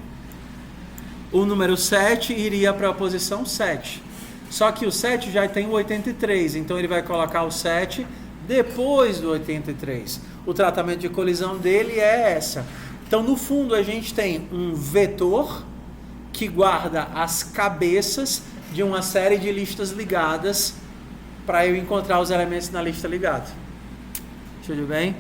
o número 7 iria para a posição 7. Só que o 7 já tem o 83, então ele vai colocar o 7 depois do 83. O tratamento de colisão dele é essa. Então, no fundo, a gente tem um vetor que guarda as cabeças de uma série de listas ligadas para eu encontrar os elementos na lista ligada. Tudo bem?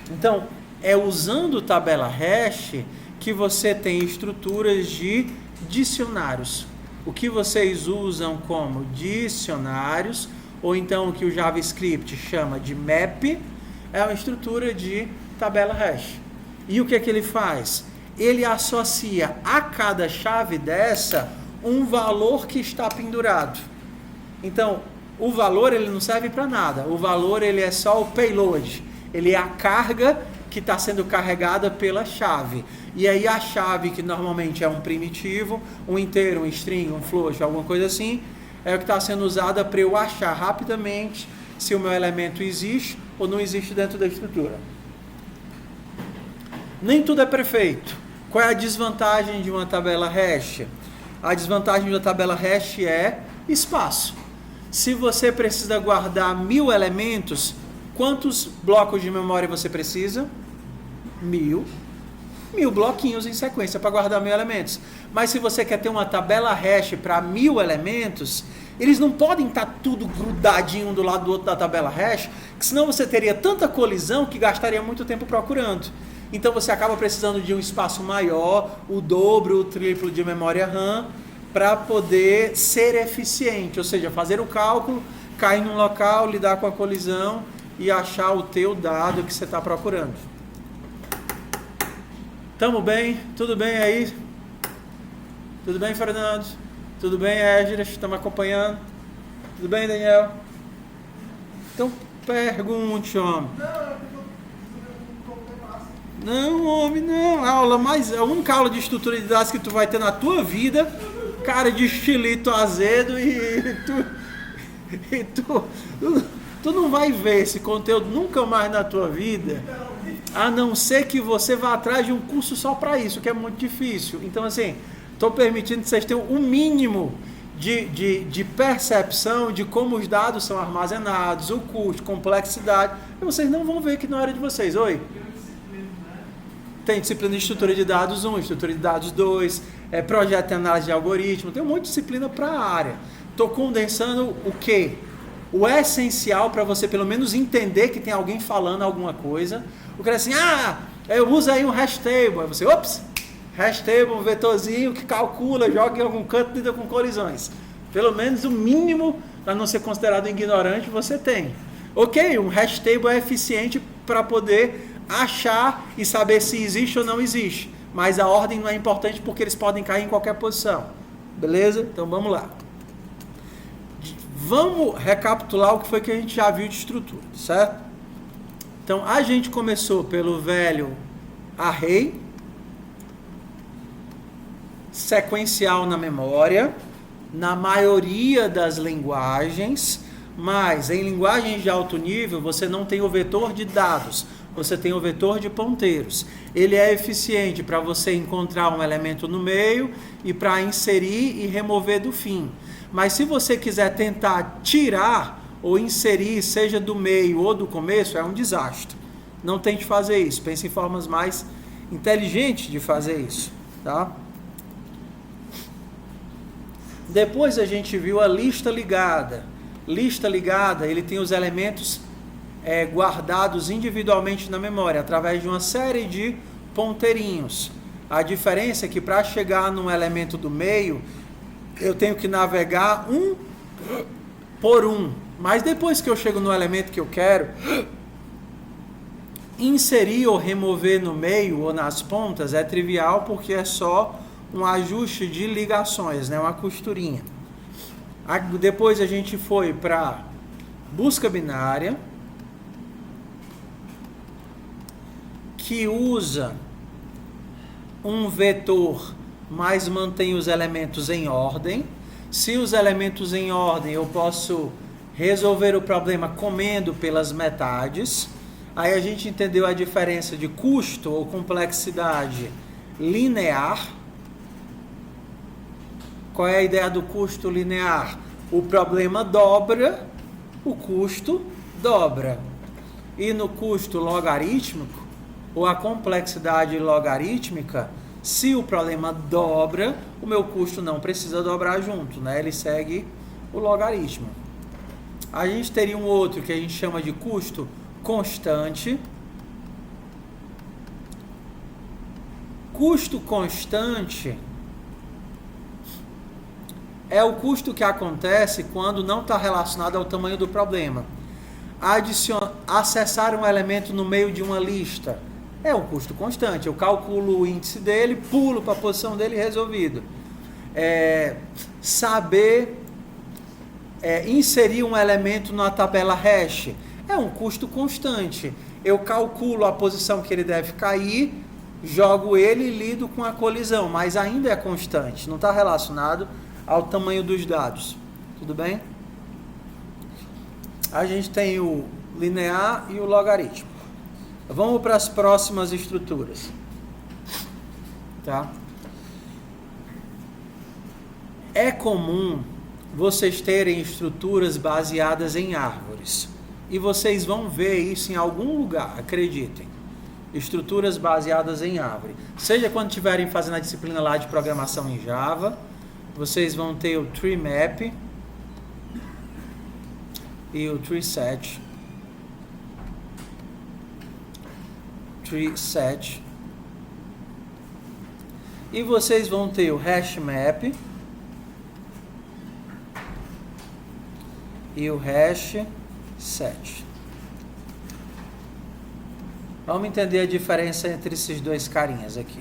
Então, é usando tabela hash que você tem estruturas de dicionários. O que vocês usam como dicionários, ou então o que o JavaScript chama de map, é uma estrutura de tabela hash. E o que é que ele faz? Ele associa a cada chave dessa um valor que está pendurado. Então, o valor ele não serve para nada. O valor ele é só o payload. Ele é a carga que está sendo carregada pela chave. E aí a chave, que normalmente é um primitivo, um inteiro, um string, um float, alguma coisa assim, é o que está sendo usada para eu achar rapidamente se o meu elemento existe ou não existe dentro da estrutura. Nem tudo é perfeito. Qual é a desvantagem de uma tabela hash? A desvantagem da tabela hash é espaço. Se você precisa guardar 1000 elementos, quantos blocos de memória você precisa? 1000 bloquinhos em sequência para guardar 1000 elementos. Mas se você quer ter uma tabela hash para 1000 elementos, eles não podem estar tudo grudadinho um do lado do outro da tabela hash, que senão você teria tanta colisão que gastaria muito tempo procurando. Então você acaba precisando de um espaço maior, o dobro, o triplo de memória RAM, para poder ser eficiente, ou seja, fazer o cálculo, cair num local, lidar com a colisão e achar o teu dado que você está procurando. Tamo bem? Tudo bem aí? Tudo bem, Fernando? Tudo bem, Égida? Estamos acompanhando? Tudo bem, Daniel? Então pergunte, homem. Não, homem, não. A única aula de estrutura de dados que tu vai ter na tua vida, cara de estilito azedo tu não vai ver esse conteúdo nunca mais na tua vida, a não ser que você vá atrás de um curso só para isso, que é muito difícil. Então, assim, estou permitindo que vocês tenham o mínimo de percepção de como os dados são armazenados, o custo, complexidade, e vocês não vão ver que na área de vocês. Oi? Tem disciplina de estrutura de dados 1, estrutura de dados 2, projeto de análise de algoritmo, tem um monte de disciplina para a área. Estou condensando o quê? O essencial para você pelo menos entender que tem alguém falando alguma coisa. O cara é assim, eu uso aí um hash table. Aí você, hash table, um vetorzinho que calcula, joga em algum canto e lida com colisões. Pelo menos o mínimo para não ser considerado ignorante você tem. Ok, um hash table é eficiente para poder achar e saber se existe ou não existe. Mas a ordem não é importante porque eles podem cair em qualquer posição. Beleza? Então vamos lá. Vamos recapitular o que foi que a gente já viu de estrutura, certo? Então a gente começou pelo velho array, sequencial na memória, na maioria das linguagens, mas em linguagens de alto nível você não tem o vetor de dados, você tem o vetor de ponteiros. Ele é eficiente para você encontrar um elemento no meio e para inserir e remover do fim. Mas se você quiser tentar tirar ou inserir, seja do meio ou do começo, é um desastre. Não tente fazer isso. Pense em formas mais inteligentes de fazer isso, tá? Depois a gente viu a lista ligada. Lista ligada, ele tem os elementos guardados individualmente na memória, através de uma série de ponteirinhos. A diferença é que para chegar num elemento do meio, eu tenho que navegar um por um. Mas depois que eu chego no elemento que eu quero, inserir ou remover no meio ou nas pontas é trivial porque é só um ajuste de ligações, né? Uma costurinha. Depois a gente foi para busca binária, que usa um vetor, mas mantém os elementos em ordem. Se os elementos em ordem, eu posso resolver o problema comendo pelas metades. Aí a gente entendeu a diferença de custo ou complexidade linear. Qual é a ideia do custo linear? O problema dobra, o custo dobra. E no custo logarítmico, ou a complexidade logarítmica, se o problema dobra, o meu custo não precisa dobrar junto, né? Ele segue o logaritmo. A gente teria um outro que a gente chama de custo constante. Custo constante é o custo que acontece quando não está relacionado ao tamanho do problema. Acessar um elemento no meio de uma lista é um custo constante. Eu calculo o índice dele, pulo para a posição dele e resolvido. Saber inserir um elemento na tabela hash? É um custo constante. Eu calculo a posição que ele deve cair, jogo ele e lido com a colisão, mas ainda é constante, não está relacionado ao tamanho dos dados. Tudo bem? A gente tem o linear e o logaritmo. Vamos para as próximas estruturas. Tá? É comum vocês terem estruturas baseadas em árvores. E vocês vão ver isso em algum lugar, acreditem. Estruturas baseadas em árvore. Seja quando estiverem fazendo a disciplina lá de programação em Java, vocês vão ter o tree map e o tree set. E vocês vão ter o hash map e o hash set. Vamos entender a diferença entre esses dois carinhas aqui.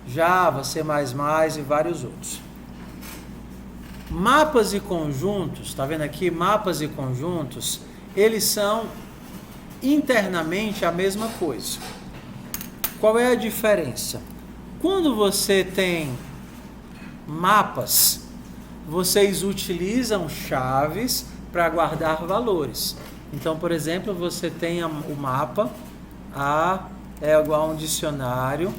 Java, C++ e vários outros. Mapas e conjuntos, tá vendo aqui? Mapas e conjuntos, eles são internamente a mesma coisa. Qual é a diferença? Quando você tem mapas, vocês utilizam chaves para guardar valores. Então, por exemplo, você tem o mapa A é igual a um dicionário,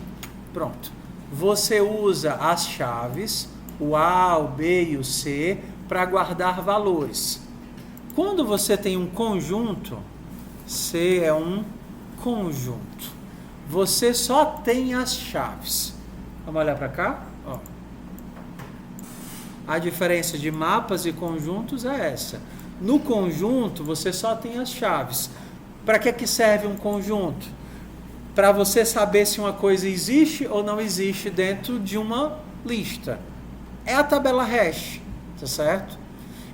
pronto. Você usa as chaves, o A, o B e o C, para guardar valores. Quando você tem um conjunto, C é um conjunto. Você só tem as chaves. Vamos olhar para cá? Ó. A diferença de mapas e conjuntos é essa. No conjunto, você só tem as chaves. Para que serve um conjunto? Para você saber se uma coisa existe ou não existe dentro de uma lista. É a tabela hash, tá certo?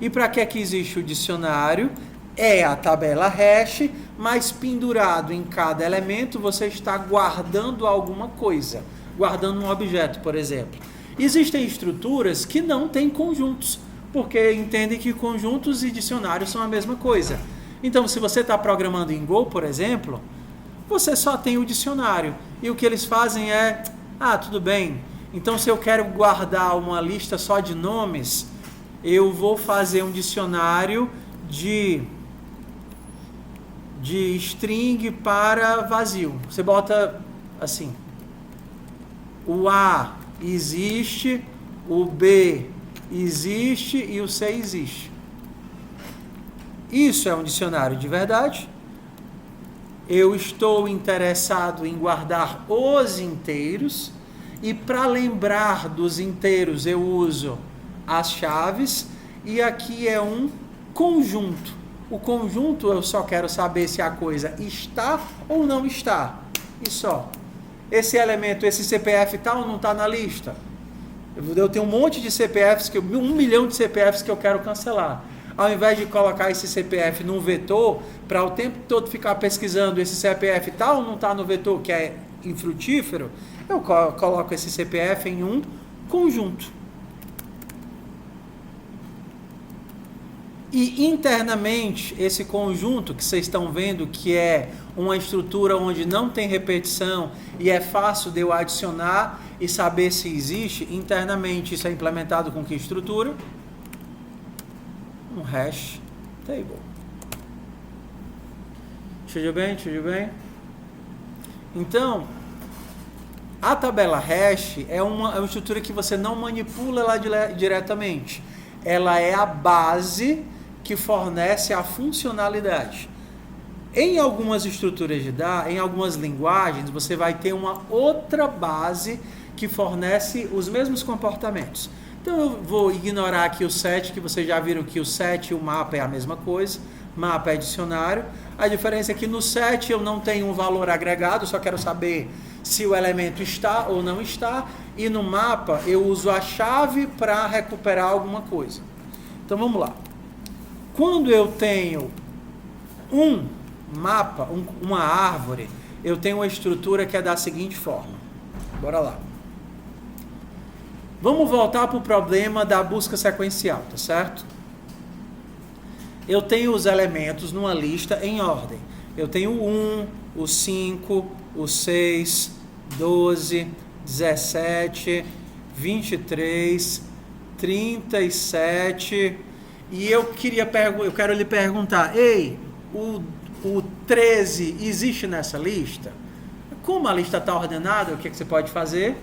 E para que existe o dicionário? É a tabela hash, mas pendurado em cada elemento você está guardando alguma coisa. Guardando um objeto, por exemplo. Existem estruturas que não têm conjuntos, porque entendem que conjuntos e dicionários são a mesma coisa. Então, se você está programando em Go, por exemplo, você só tem o dicionário. E o que eles fazem é, tudo bem, então se eu quero guardar uma lista só de nomes, eu vou fazer um dicionário de string para vazio. Você bota assim, o A existe, o B existe e o C existe. Isso é um dicionário de verdade. Eu estou interessado em guardar os inteiros e para lembrar dos inteiros eu uso as chaves e aqui é um conjunto. O conjunto eu só quero saber se a coisa está ou não está. E só. Esse elemento, esse CPF está ou não está na lista? Eu tenho um monte de CPFs, 1 milhão de CPFs que eu quero cancelar. Ao invés de colocar esse CPF num vetor, para o tempo todo ficar pesquisando esse CPF está ou não está no vetor, que é infrutífero, eu coloco esse CPF em um conjunto. E internamente, esse conjunto que vocês estão vendo, que é uma estrutura onde não tem repetição e é fácil de eu adicionar e saber se existe, internamente isso é implementado com que estrutura? Um hash table. Tudo bem? Tudo bem? Então, a tabela hash é uma estrutura que você não manipula ela diretamente. Ela é a base que fornece a funcionalidade. Em algumas estruturas de dados, em algumas linguagens, você vai ter uma outra base que fornece os mesmos comportamentos. Então eu vou ignorar aqui o set, que vocês já viram que o set e o mapa é a mesma coisa. Mapa é dicionário. A diferença é que no set eu não tenho um valor agregado, só quero saber se o elemento está ou não está. E no mapa eu uso a chave para recuperar alguma coisa. Então vamos lá. Quando eu tenho um mapa, uma árvore, eu tenho uma estrutura que é da seguinte forma. Bora lá. Vamos voltar para o problema da busca sequencial, tá certo? Eu tenho os elementos numa lista em ordem. Eu tenho o 1, o 5, o 6, 12, 17, 23, 37. E eu quero lhe perguntar, ei, o 13 existe nessa lista? Como a lista está ordenada, o que você pode fazer?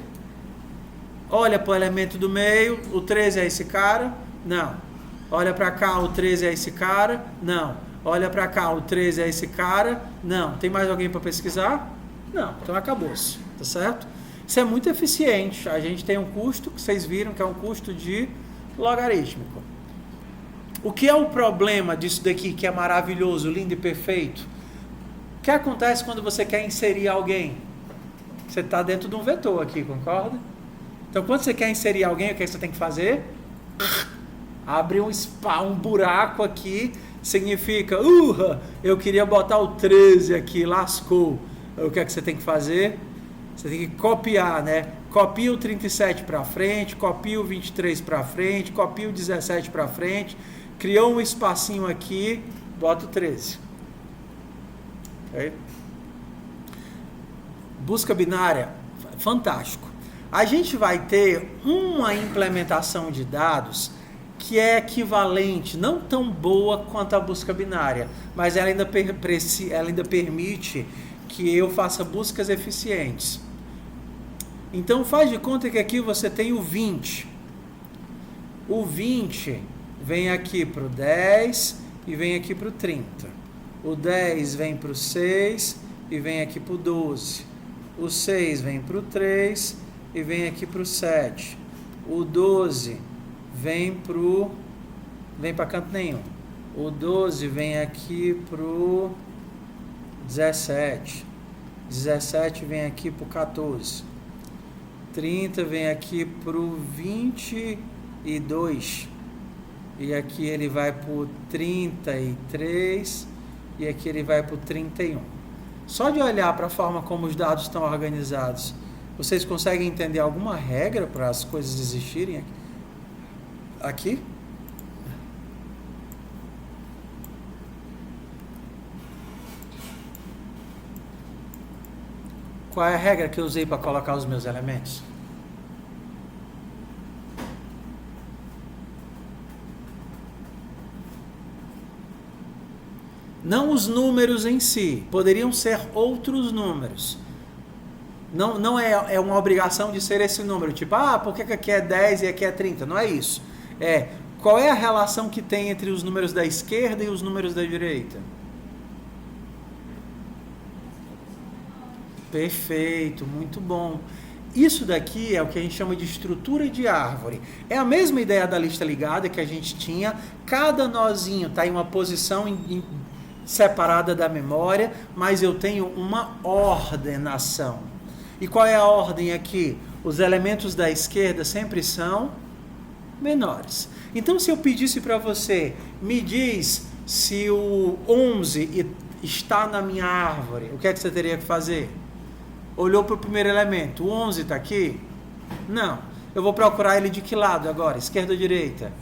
Olha para o elemento do meio, o 13 é esse cara? Não. Olha para cá, o 13 é esse cara? Não. Olha para cá, o 13 é esse cara? Não. Tem mais alguém para pesquisar? Não. Então acabou-se, tá certo? Isso é muito eficiente. A gente tem um custo, que vocês viram que é um custo de logarítmico. O que é o problema disso daqui, que é maravilhoso, lindo e perfeito? O que acontece quando você quer inserir alguém? Você está dentro de um vetor aqui, concorda? Então, quando você quer inserir alguém, o que você tem que fazer? Abre um buraco aqui, significa, eu queria botar o 13 aqui, lascou. O que é que você tem que fazer? Você tem que copiar, né? Copia o 37 para frente, copia o 23 para frente, copia o 17 para frente, criou um espacinho aqui, bota o 13. Okay? Busca binária, fantástico. A gente vai ter uma implementação de dados que é equivalente, não tão boa quanto a busca binária, mas ela ainda permite que eu faça buscas eficientes. Então faz de conta que aqui você tem o 20. O 20 vem aqui para o 10 e vem aqui para o 30. O 10 vem para o 6 e vem aqui para o 12. O 6 vem para o 3 e vem aqui para o 7. O 12 vem para canto nenhum. O 12 vem aqui para o 17. 17 vem aqui para o 14. 30 vem aqui para o 22. E aqui ele vai para o 33. E aqui ele vai para o 31. Só de olhar para a forma como os dados estão organizados, vocês conseguem entender alguma regra para as coisas existirem aqui? Qual é a regra que eu usei para colocar os meus elementos? Não os números em si, poderiam ser outros números. Não é uma obrigação de ser esse número, tipo, por que aqui é 10 e aqui é 30? Não é isso. Qual é a relação que tem entre os números da esquerda e os números da direita? Perfeito, muito bom. Isso daqui é o que a gente chama de estrutura de árvore. É a mesma ideia da lista ligada que a gente tinha. Cada nozinho está em uma posição separada da memória, mas eu tenho uma ordenação. E qual é a ordem aqui? Os elementos da esquerda sempre são menores. Então, se eu pedisse para você, me diz se o 11 está na minha árvore, o que é que você teria que fazer? Olhou para o primeiro elemento, o 11 está aqui? Não. Eu vou procurar ele de que lado agora? Esquerda ou direita?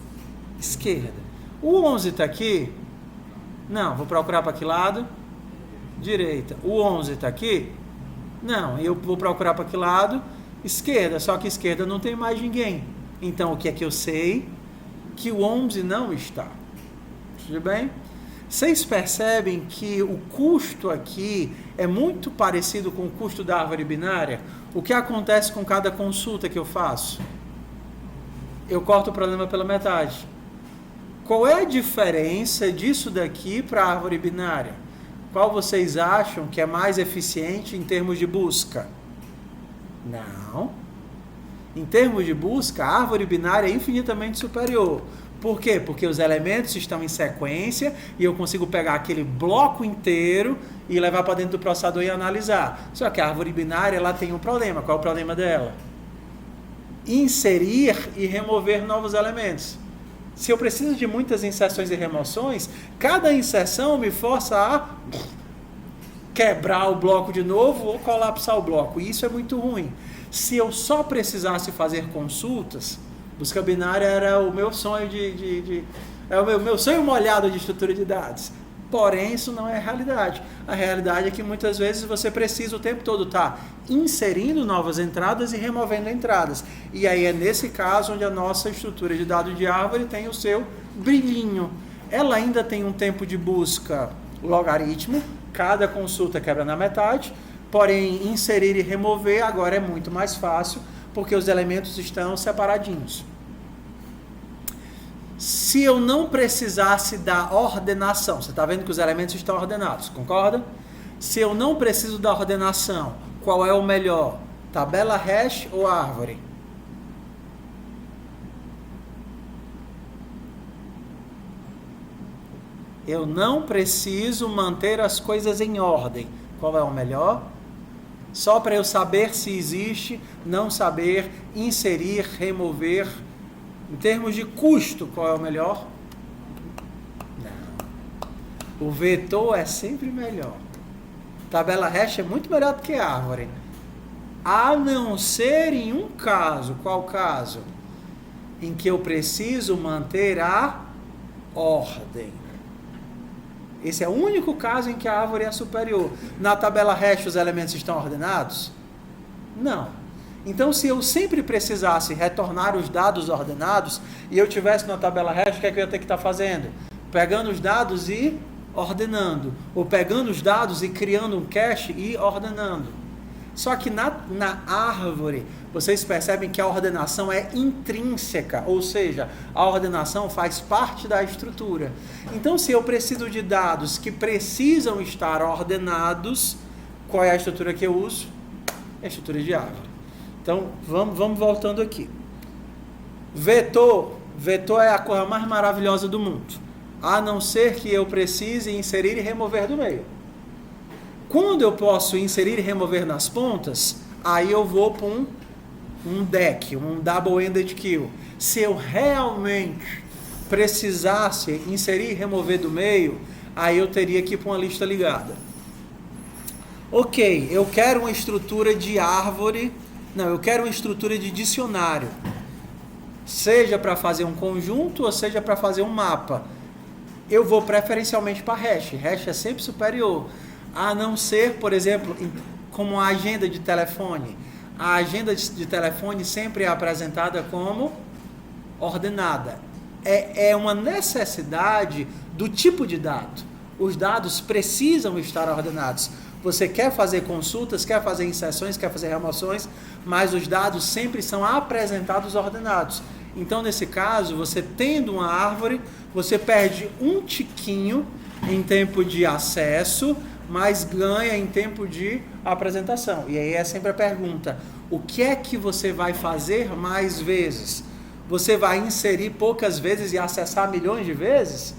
Esquerda. O 11 está aqui? Não. Vou procurar para que lado? Direita. O 11 está aqui? Não. Eu vou procurar para que lado? Esquerda. Só que esquerda não tem mais ninguém. Então, o que é que eu sei? Que o 11 não está. Tudo bem? Vocês percebem que o custo aqui é muito parecido com o custo da árvore binária? O que acontece com cada consulta que eu faço? Eu corto o problema pela metade. Qual é a diferença disso daqui para a árvore binária? Qual vocês acham que é mais eficiente em termos de busca? Não. Em termos de busca, a árvore binária é infinitamente superior. Por quê? Porque os elementos estão em sequência e eu consigo pegar aquele bloco inteiro e levar para dentro do processador e analisar. Só que a árvore binária ela tem um problema. Qual é o problema dela? Inserir e remover novos elementos. Se eu preciso de muitas inserções e remoções, cada inserção me força a quebrar o bloco de novo ou colapsar o bloco. E isso é muito ruim. Se eu só precisasse fazer consultas, busca binária era o meu sonho é o meu sonho molhado de estrutura de dados. Porém, isso não é a realidade. A realidade é que muitas vezes você precisa o tempo todo estar inserindo novas entradas e removendo entradas. E aí é nesse caso onde a nossa estrutura de dado de árvore tem o seu brilhinho. Ela ainda tem um tempo de busca logaritmo, cada consulta quebra na metade, porém inserir e remover agora é muito mais fácil, porque os elementos estão separadinhos. Se eu não precisasse da ordenação, você está vendo que os elementos estão ordenados, concorda? Se eu não preciso da ordenação, qual é o melhor? Tabela hash ou árvore? Eu não preciso manter as coisas em ordem. Qual é o melhor? Só para eu saber se existe, não saber, inserir, remover. Em termos de custo, qual é o melhor? Não. O vetor é sempre melhor. Tabela hash é muito melhor do que árvore. A não ser em um caso. Qual caso? Em que eu preciso manter a ordem. Esse é o único caso em que a árvore é superior. Na tabela hash os elementos estão ordenados? Não. Então, se eu sempre precisasse retornar os dados ordenados e eu tivesse na tabela hash, o que é que eu ia ter que estar fazendo? Pegando os dados e ordenando. Ou pegando os dados e criando um cache e ordenando. Só que na árvore, vocês percebem que a ordenação é intrínseca, ou seja, a ordenação faz parte da estrutura. Então, se eu preciso de dados que precisam estar ordenados, qual é a estrutura que eu uso? É a estrutura de árvore. Então, vamos voltando aqui. Vetor é a coisa mais maravilhosa do mundo, a não ser que eu precise inserir e remover do meio. Quando eu posso inserir e remover nas pontas, aí eu vou para um DEQ, um Double-Ended Kill. Se eu realmente precisasse inserir e remover do meio, aí eu teria que ir para uma lista ligada. Ok, eu quero uma estrutura de árvore. Não, eu quero uma estrutura de dicionário, seja para fazer um conjunto ou seja para fazer um mapa. Eu vou preferencialmente para hash. Hash é sempre superior, a não ser, por exemplo, como a agenda de telefone. A agenda de telefone sempre é apresentada como ordenada. É uma necessidade do tipo de dado. Os dados precisam estar ordenados. Você quer fazer consultas, quer fazer inserções, quer fazer remoções, mas os dados sempre são apresentados ordenados. Então, nesse caso, você tendo uma árvore, você perde um tiquinho em tempo de acesso, mas ganha em tempo de apresentação. E aí é sempre a pergunta: o que é que você vai fazer mais vezes? Você vai inserir poucas vezes e acessar milhões de vezes?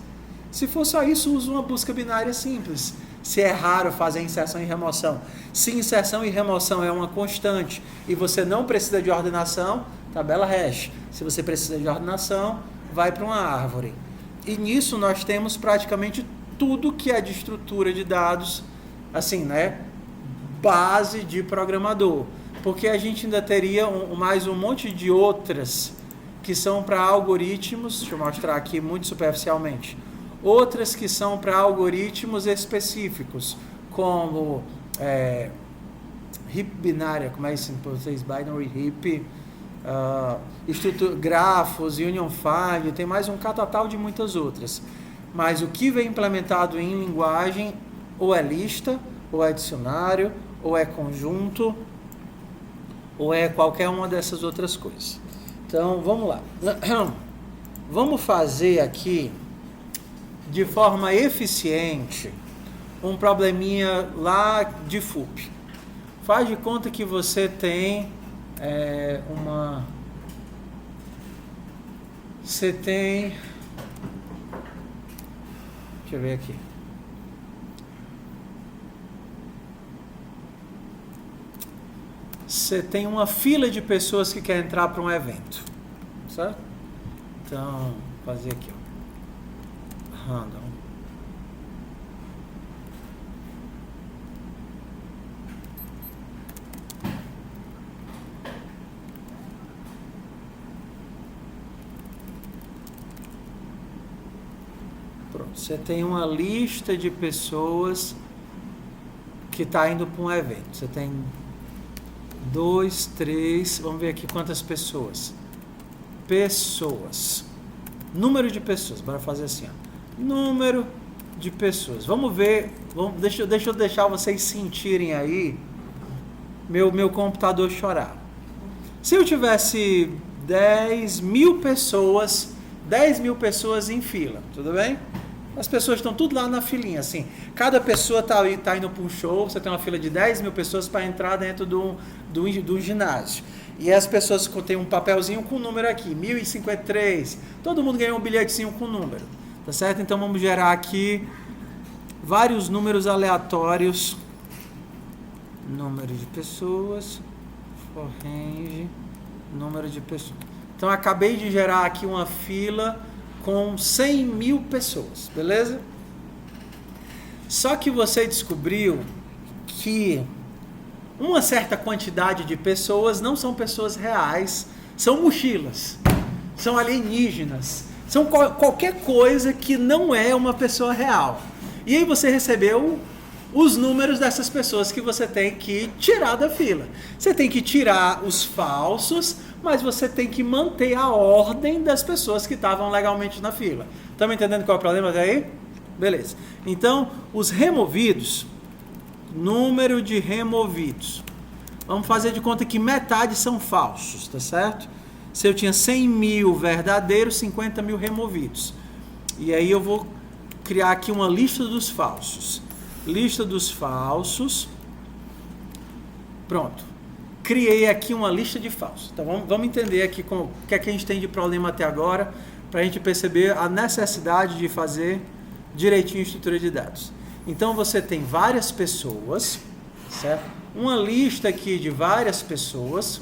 Se for só isso, use uma busca binária simples. Se é raro fazer inserção e remoção. Se inserção e remoção é uma constante e você não precisa de ordenação, tabela hash. Se você precisa de ordenação, vai para uma árvore. E nisso nós temos praticamente tudo que é de estrutura de dados, assim, né? Base de programador. Porque a gente ainda teria mais um monte de outras que são para algoritmos. Deixa eu mostrar aqui muito superficialmente. Outras que são para algoritmos específicos, como heap binária, como é isso em português? Binary heap, grafos, union find, tem mais um catatal de muitas outras. Mas o que vem implementado em linguagem ou é lista, ou é dicionário, ou é conjunto, ou é qualquer uma dessas outras coisas. Então, vamos lá. Vamos fazer aqui de forma eficiente um probleminha lá de FUP. Faz de conta que você tem deixa eu ver aqui. Você tem uma fila de pessoas que quer entrar para um evento, certo? Então, vou fazer aqui, ó. Random. Pronto, você tem uma lista de pessoas que está indo para um evento. Você tem 2, 3, vamos ver aqui quantas pessoas. Pessoas. Número de pessoas, bora fazer assim, ó. Número de pessoas. Vamos ver, deixa eu deixar vocês sentirem aí meu computador chorar. Se eu tivesse 10 mil pessoas em fila, tudo bem? As pessoas estão tudo lá na filinha, assim. Cada pessoa está indo para um show, você tem uma fila de 10 mil pessoas para entrar dentro do ginásio. E as pessoas têm um papelzinho com número aqui, 1053. Todo mundo ganhou um bilhetezinho com número, tá certo? Então vamos gerar aqui vários números aleatórios. Número de pessoas, for range, número de pessoas. Então acabei de gerar aqui uma fila com 100 mil pessoas, beleza? Só que você descobriu que uma certa quantidade de pessoas não são pessoas reais, são mochilas, são alienígenas, são qualquer coisa que não é uma pessoa real. E aí você recebeu os números dessas pessoas que você tem que tirar da fila. Você tem que tirar os falsos, mas você tem que manter a ordem das pessoas que estavam legalmente na fila. Estão entendendo qual é o problema até aí? Beleza. Então, os removidos, número de removidos. Vamos fazer de conta que metade são falsos, tá certo? Se eu tinha 100 mil verdadeiros, 50 mil removidos. E aí eu vou criar aqui uma lista dos falsos. Lista dos falsos. Pronto. Criei aqui uma lista de falsos. Então vamos entender aqui o que é que a gente tem de problema até agora, para a gente perceber a necessidade de fazer direitinho a estrutura de dados. Então você tem várias pessoas, certo? Uma lista aqui de várias pessoas.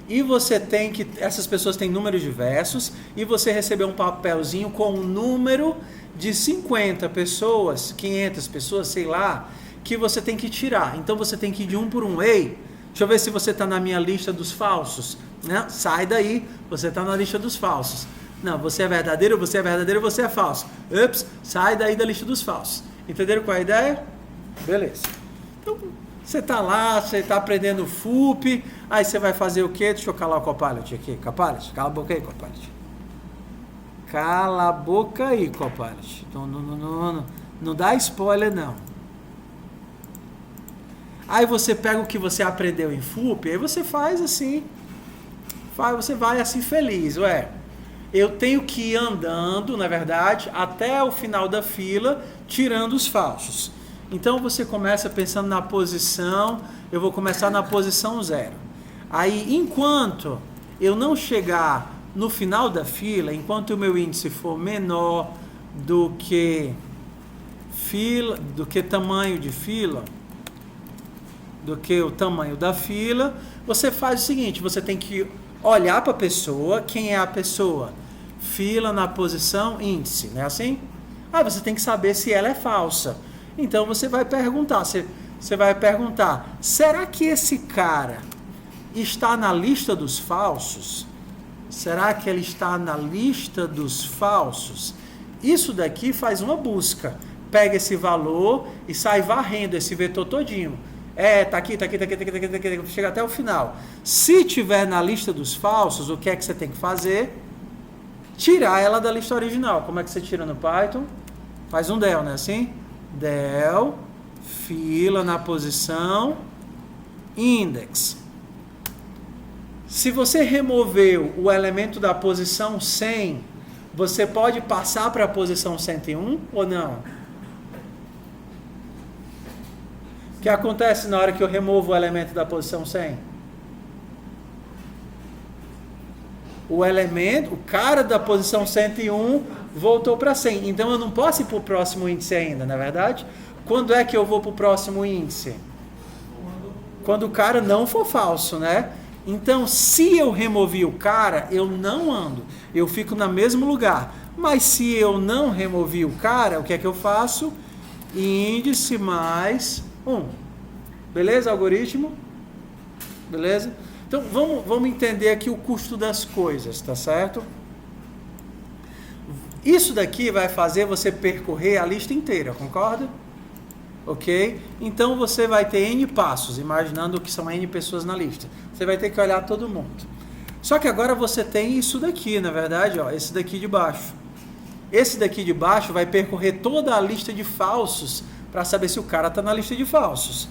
E você tem que, essas pessoas têm números diversos, e você recebeu um papelzinho com o número de 50 pessoas, 500 pessoas, sei lá, que você tem que tirar. Então você tem que ir de um por um. Ei, deixa eu ver se você está na minha lista dos falsos. Né? Sai daí, você está na lista dos falsos. Não, você é verdadeiro, você é falso. Ups, sai daí da lista dos falsos. Entenderam qual é a ideia? Beleza. Então, você está lá, você está aprendendo FUP, aí você vai fazer o quê? Deixa eu calar o Copilot aqui. Copilot, cala a boca aí, Copilot. Cala a boca aí, Copilot. Não dá spoiler, não. Aí você pega o que você aprendeu em FUP, aí você faz assim. Você vai assim feliz. Ué, eu tenho que ir andando, na verdade, até o final da fila, tirando os falsos. Então você começa pensando na posição, eu vou começar na posição 0. Aí, enquanto eu não chegar no final da fila, enquanto o meu índice for menor do que tamanho de fila, do que o tamanho da fila, você faz o seguinte, você tem que olhar para a pessoa, quem é a pessoa? Fila na posição índice, não é assim? Aí você tem que saber se ela é falsa. Então você vai perguntar, será que esse cara está na lista dos falsos? Será que ele está na lista dos falsos? Isso daqui faz uma busca. Pega esse valor e sai varrendo esse vetor todinho. Tá aqui, chega até o final. Se tiver na lista dos falsos, o que é que você tem que fazer? Tirar ela da lista original. Como é que você tira no Python? Faz um del, né? Assim? Del, fila na posição, index. Se você removeu o elemento da posição 100, você pode passar para a posição 101 ou não? O que acontece na hora que eu removo o elemento da posição 100? O cara da posição 101 voltou para 100. Então eu não posso ir para o próximo índice ainda, não é verdade? Quando é que eu vou para o próximo índice? Quando o cara não for falso, né? Então, se eu removi o cara, eu não ando. Eu fico no mesmo lugar. Mas se eu não removi o cara, o que é que eu faço? Índice mais 1. Beleza, algoritmo? Beleza? Então, vamos entender aqui o custo das coisas, tá certo? Isso daqui vai fazer você percorrer a lista inteira, concorda? Ok? Então você vai ter N passos, imaginando que são N pessoas na lista. Você vai ter que olhar todo mundo. Só que agora você tem isso daqui, na verdade, ó, esse daqui de baixo. Esse daqui de baixo vai percorrer toda a lista de falsos para saber se o cara está na lista de falsos.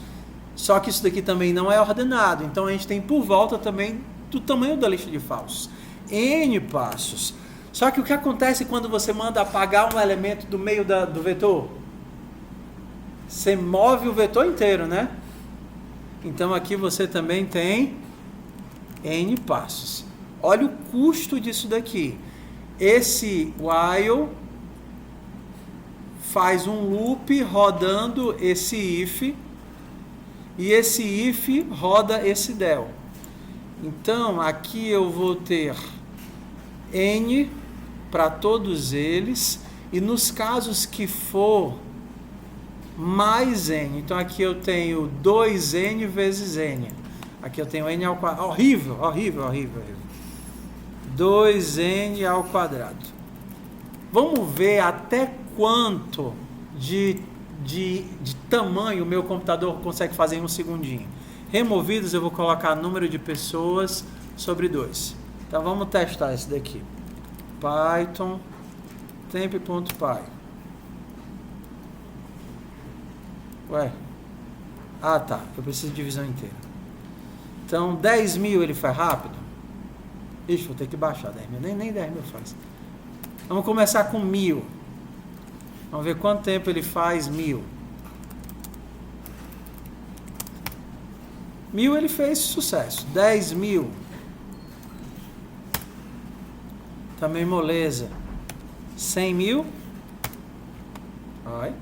Só que isso daqui também não é ordenado. Então a gente tem por volta também do tamanho da lista de falsos. N passos. Só que o que acontece quando você manda apagar um elemento do meio do vetor? Você move o vetor inteiro, né? Então aqui você também tem N passos. Olha o custo disso daqui. Esse while faz um loop rodando esse if, e esse if roda esse del. Então aqui eu vou ter N para todos eles, e nos casos que for mais N, então aqui eu tenho 2N vezes N. Aqui eu tenho N ao quadrado. Horrível, horrível, horrível, horrível. 2N ao quadrado. Vamos ver até quanto de tamanho o meu computador consegue fazer em um segundinho. Removidos, eu vou colocar número de pessoas sobre 2. Então vamos testar esse daqui. Python temp.py. Ué. Ah, tá. Eu preciso de divisão inteira. Então, 10.000 ele faz rápido? Ixi, vou ter que baixar 10.000. Nem 10.000 faz. Vamos começar com 1.000. Vamos ver quanto tempo ele faz 1.000. 1.000 ele fez sucesso. 10.000. Também moleza. 100.000. Olha.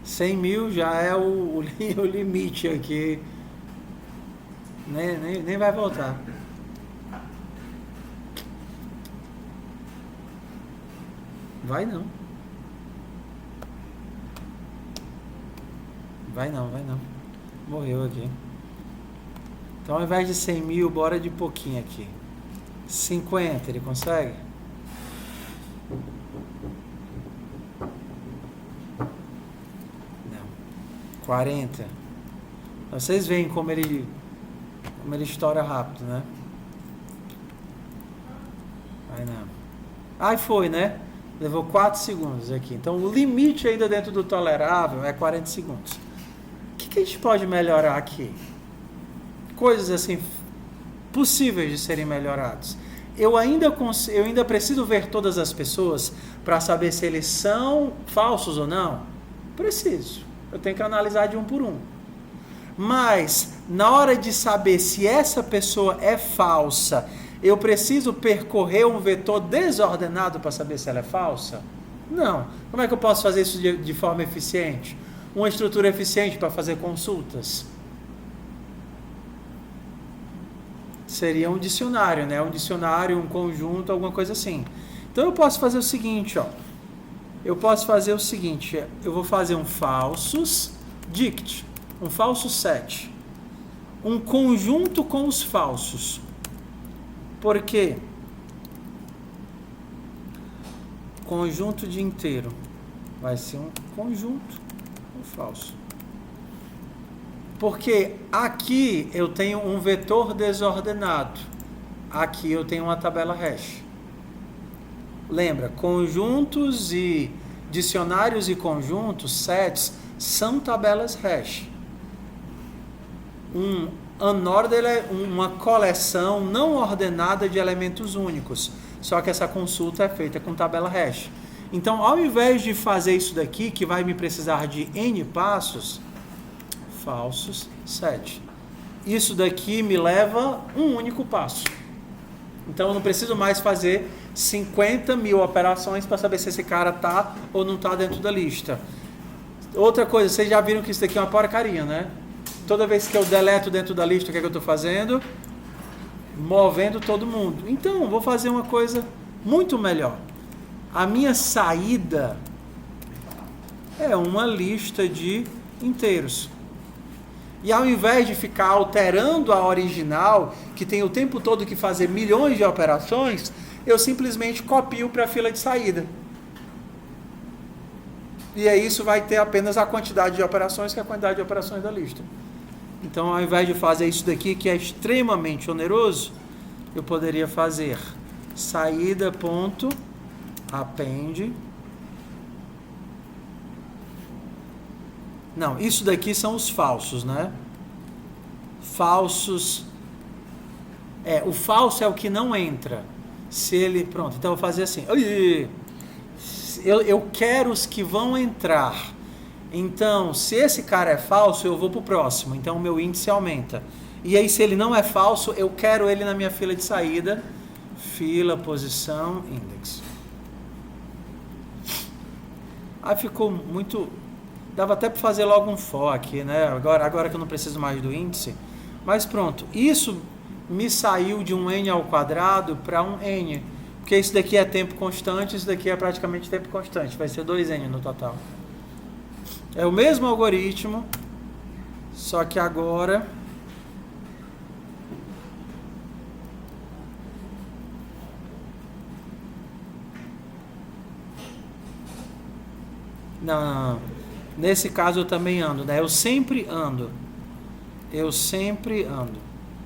100.000 já é o limite aqui. Nem vai voltar. Vai não. Vai não. Morreu aqui. Então ao invés de 100.000, bora de pouquinho aqui. 50, ele consegue? Não. 40. Vocês veem como ele estoura rápido, né? Vai não. Aí foi, né? Levou 4 segundos aqui. Então o limite ainda dentro do tolerável é 40 segundos. O que a gente pode melhorar aqui? Coisas assim possíveis de serem melhorados. Eu ainda preciso ver todas as pessoas para saber se eles são falsos ou não? Preciso. Eu tenho que analisar de um por um. Mas, na hora de saber se essa pessoa é falsa, eu preciso percorrer um vetor desordenado para saber se ela é falsa? Não. Como é que eu posso fazer isso de forma eficiente? Uma estrutura eficiente para fazer consultas? Seria um dicionário, né? Um dicionário, um conjunto, alguma coisa assim. Então eu posso fazer o seguinte, ó. Eu vou fazer um falsus dict, um falso set, um conjunto com os falsos. Por quê? Conjunto de inteiro. Vai ser um conjunto com falso. Porque aqui eu tenho um vetor desordenado. Aqui eu tenho uma tabela hash. Lembra, conjuntos e dicionários e conjuntos, sets, são tabelas hash. Um unordered é uma coleção não ordenada de elementos únicos. Só que essa consulta é feita com tabela hash. Então, ao invés de fazer isso daqui, que vai me precisar de N passos, falsos set. Isso daqui me leva um único passo. Então, eu não preciso mais fazer 50.000 operações para saber se esse cara está ou não está dentro da lista. Outra coisa, vocês já viram que isso daqui é uma porcaria, né? Toda vez que eu deleto dentro da lista, o que é que eu estou fazendo? Movendo todo mundo. Então, vou fazer uma coisa muito melhor. A minha saída é uma lista de inteiros. E ao invés de ficar alterando a original, que tem o tempo todo que fazer milhões de operações, eu simplesmente copio para a fila de saída. E aí isso vai ter apenas a quantidade de operações, que é a quantidade de operações da lista. Então, ao invés de fazer isso daqui, que é extremamente oneroso, eu poderia fazer saída.append. Não, isso daqui são os falsos, né? Falsos. O falso é o que não entra. Se ele... Pronto, então eu vou fazer assim. Eu quero os que vão entrar. Então, se esse cara é falso, eu vou para o próximo. Então, o meu índice aumenta. E aí, se ele não é falso, eu quero ele na minha fila de saída. Fila, posição, index. Aí ficou muito... Dava até para fazer logo um for aqui, né? Agora que eu não preciso mais do índice. Mas pronto. Isso me saiu de um n ao quadrado para um n. Porque isso daqui é tempo constante, isso daqui é praticamente tempo constante. Vai ser 2n no total. É o mesmo algoritmo, só que agora... Não. Nesse caso eu também ando, né? Eu sempre ando.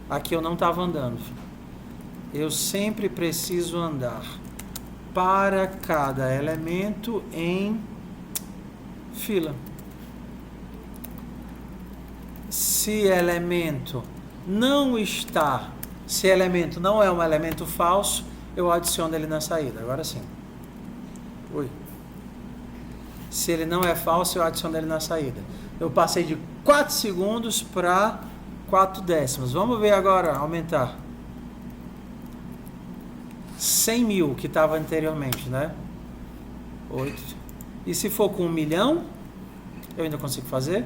Aqui eu não estava andando. Eu sempre preciso andar para cada elemento em fila. Se elemento não é um elemento falso, eu adiciono ele na saída. Agora sim. Se ele não é falso, eu adiciono ele na saída. Eu passei de 4 segundos para 4 décimos. Vamos ver agora, aumentar. 100 mil, que estava anteriormente, né? 8. E se for com 1 milhão, eu ainda consigo fazer.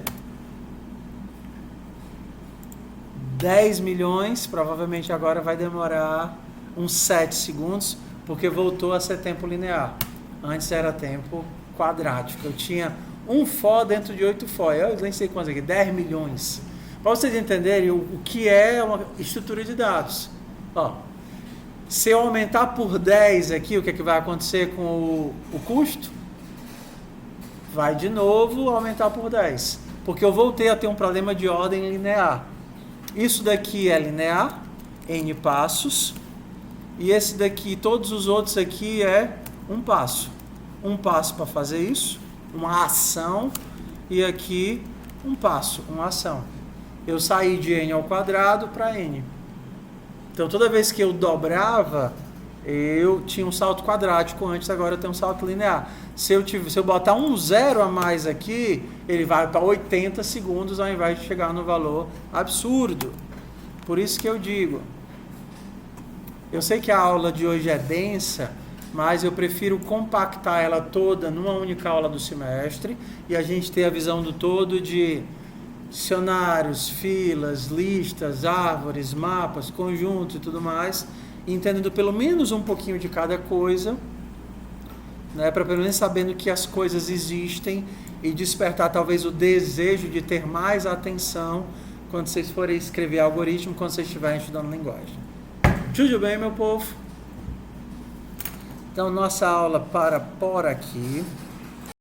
10 milhões, provavelmente agora vai demorar uns 7 segundos, porque voltou a ser tempo linear. Antes era tempo quadrático. Eu tinha um for dentro de 8 for. Eu nem sei quantos aqui, 10 milhões. Para vocês entenderem o que é uma estrutura de dados. Se eu aumentar por 10 aqui, o que é que vai acontecer com o custo? Vai de novo aumentar por 10. Porque eu voltei a ter um problema de ordem linear. Isso daqui é linear, n passos. E esse daqui, todos os outros aqui é um passo. Um passo para fazer isso, uma ação, e aqui um passo, uma ação. Eu saí de n ao quadrado para n. Então, toda vez que eu dobrava, eu tinha um salto quadrático antes, agora eu tenho um salto linear. Se eu botar um zero a mais aqui, ele vai para 80 segundos ao invés de chegar no valor absurdo. Por isso que eu digo, eu sei que a aula de hoje é densa, mas eu prefiro compactar ela toda numa única aula do semestre e a gente ter a visão do todo de dicionários, filas, listas, árvores, mapas, conjuntos e tudo mais, entendendo pelo menos um pouquinho de cada coisa, né, para pelo menos sabendo que as coisas existem e despertar talvez o desejo de ter mais atenção quando vocês forem escrever algoritmo, quando vocês estiverem estudando linguagem. Tudo bem, meu povo? Então, nossa aula para por aqui.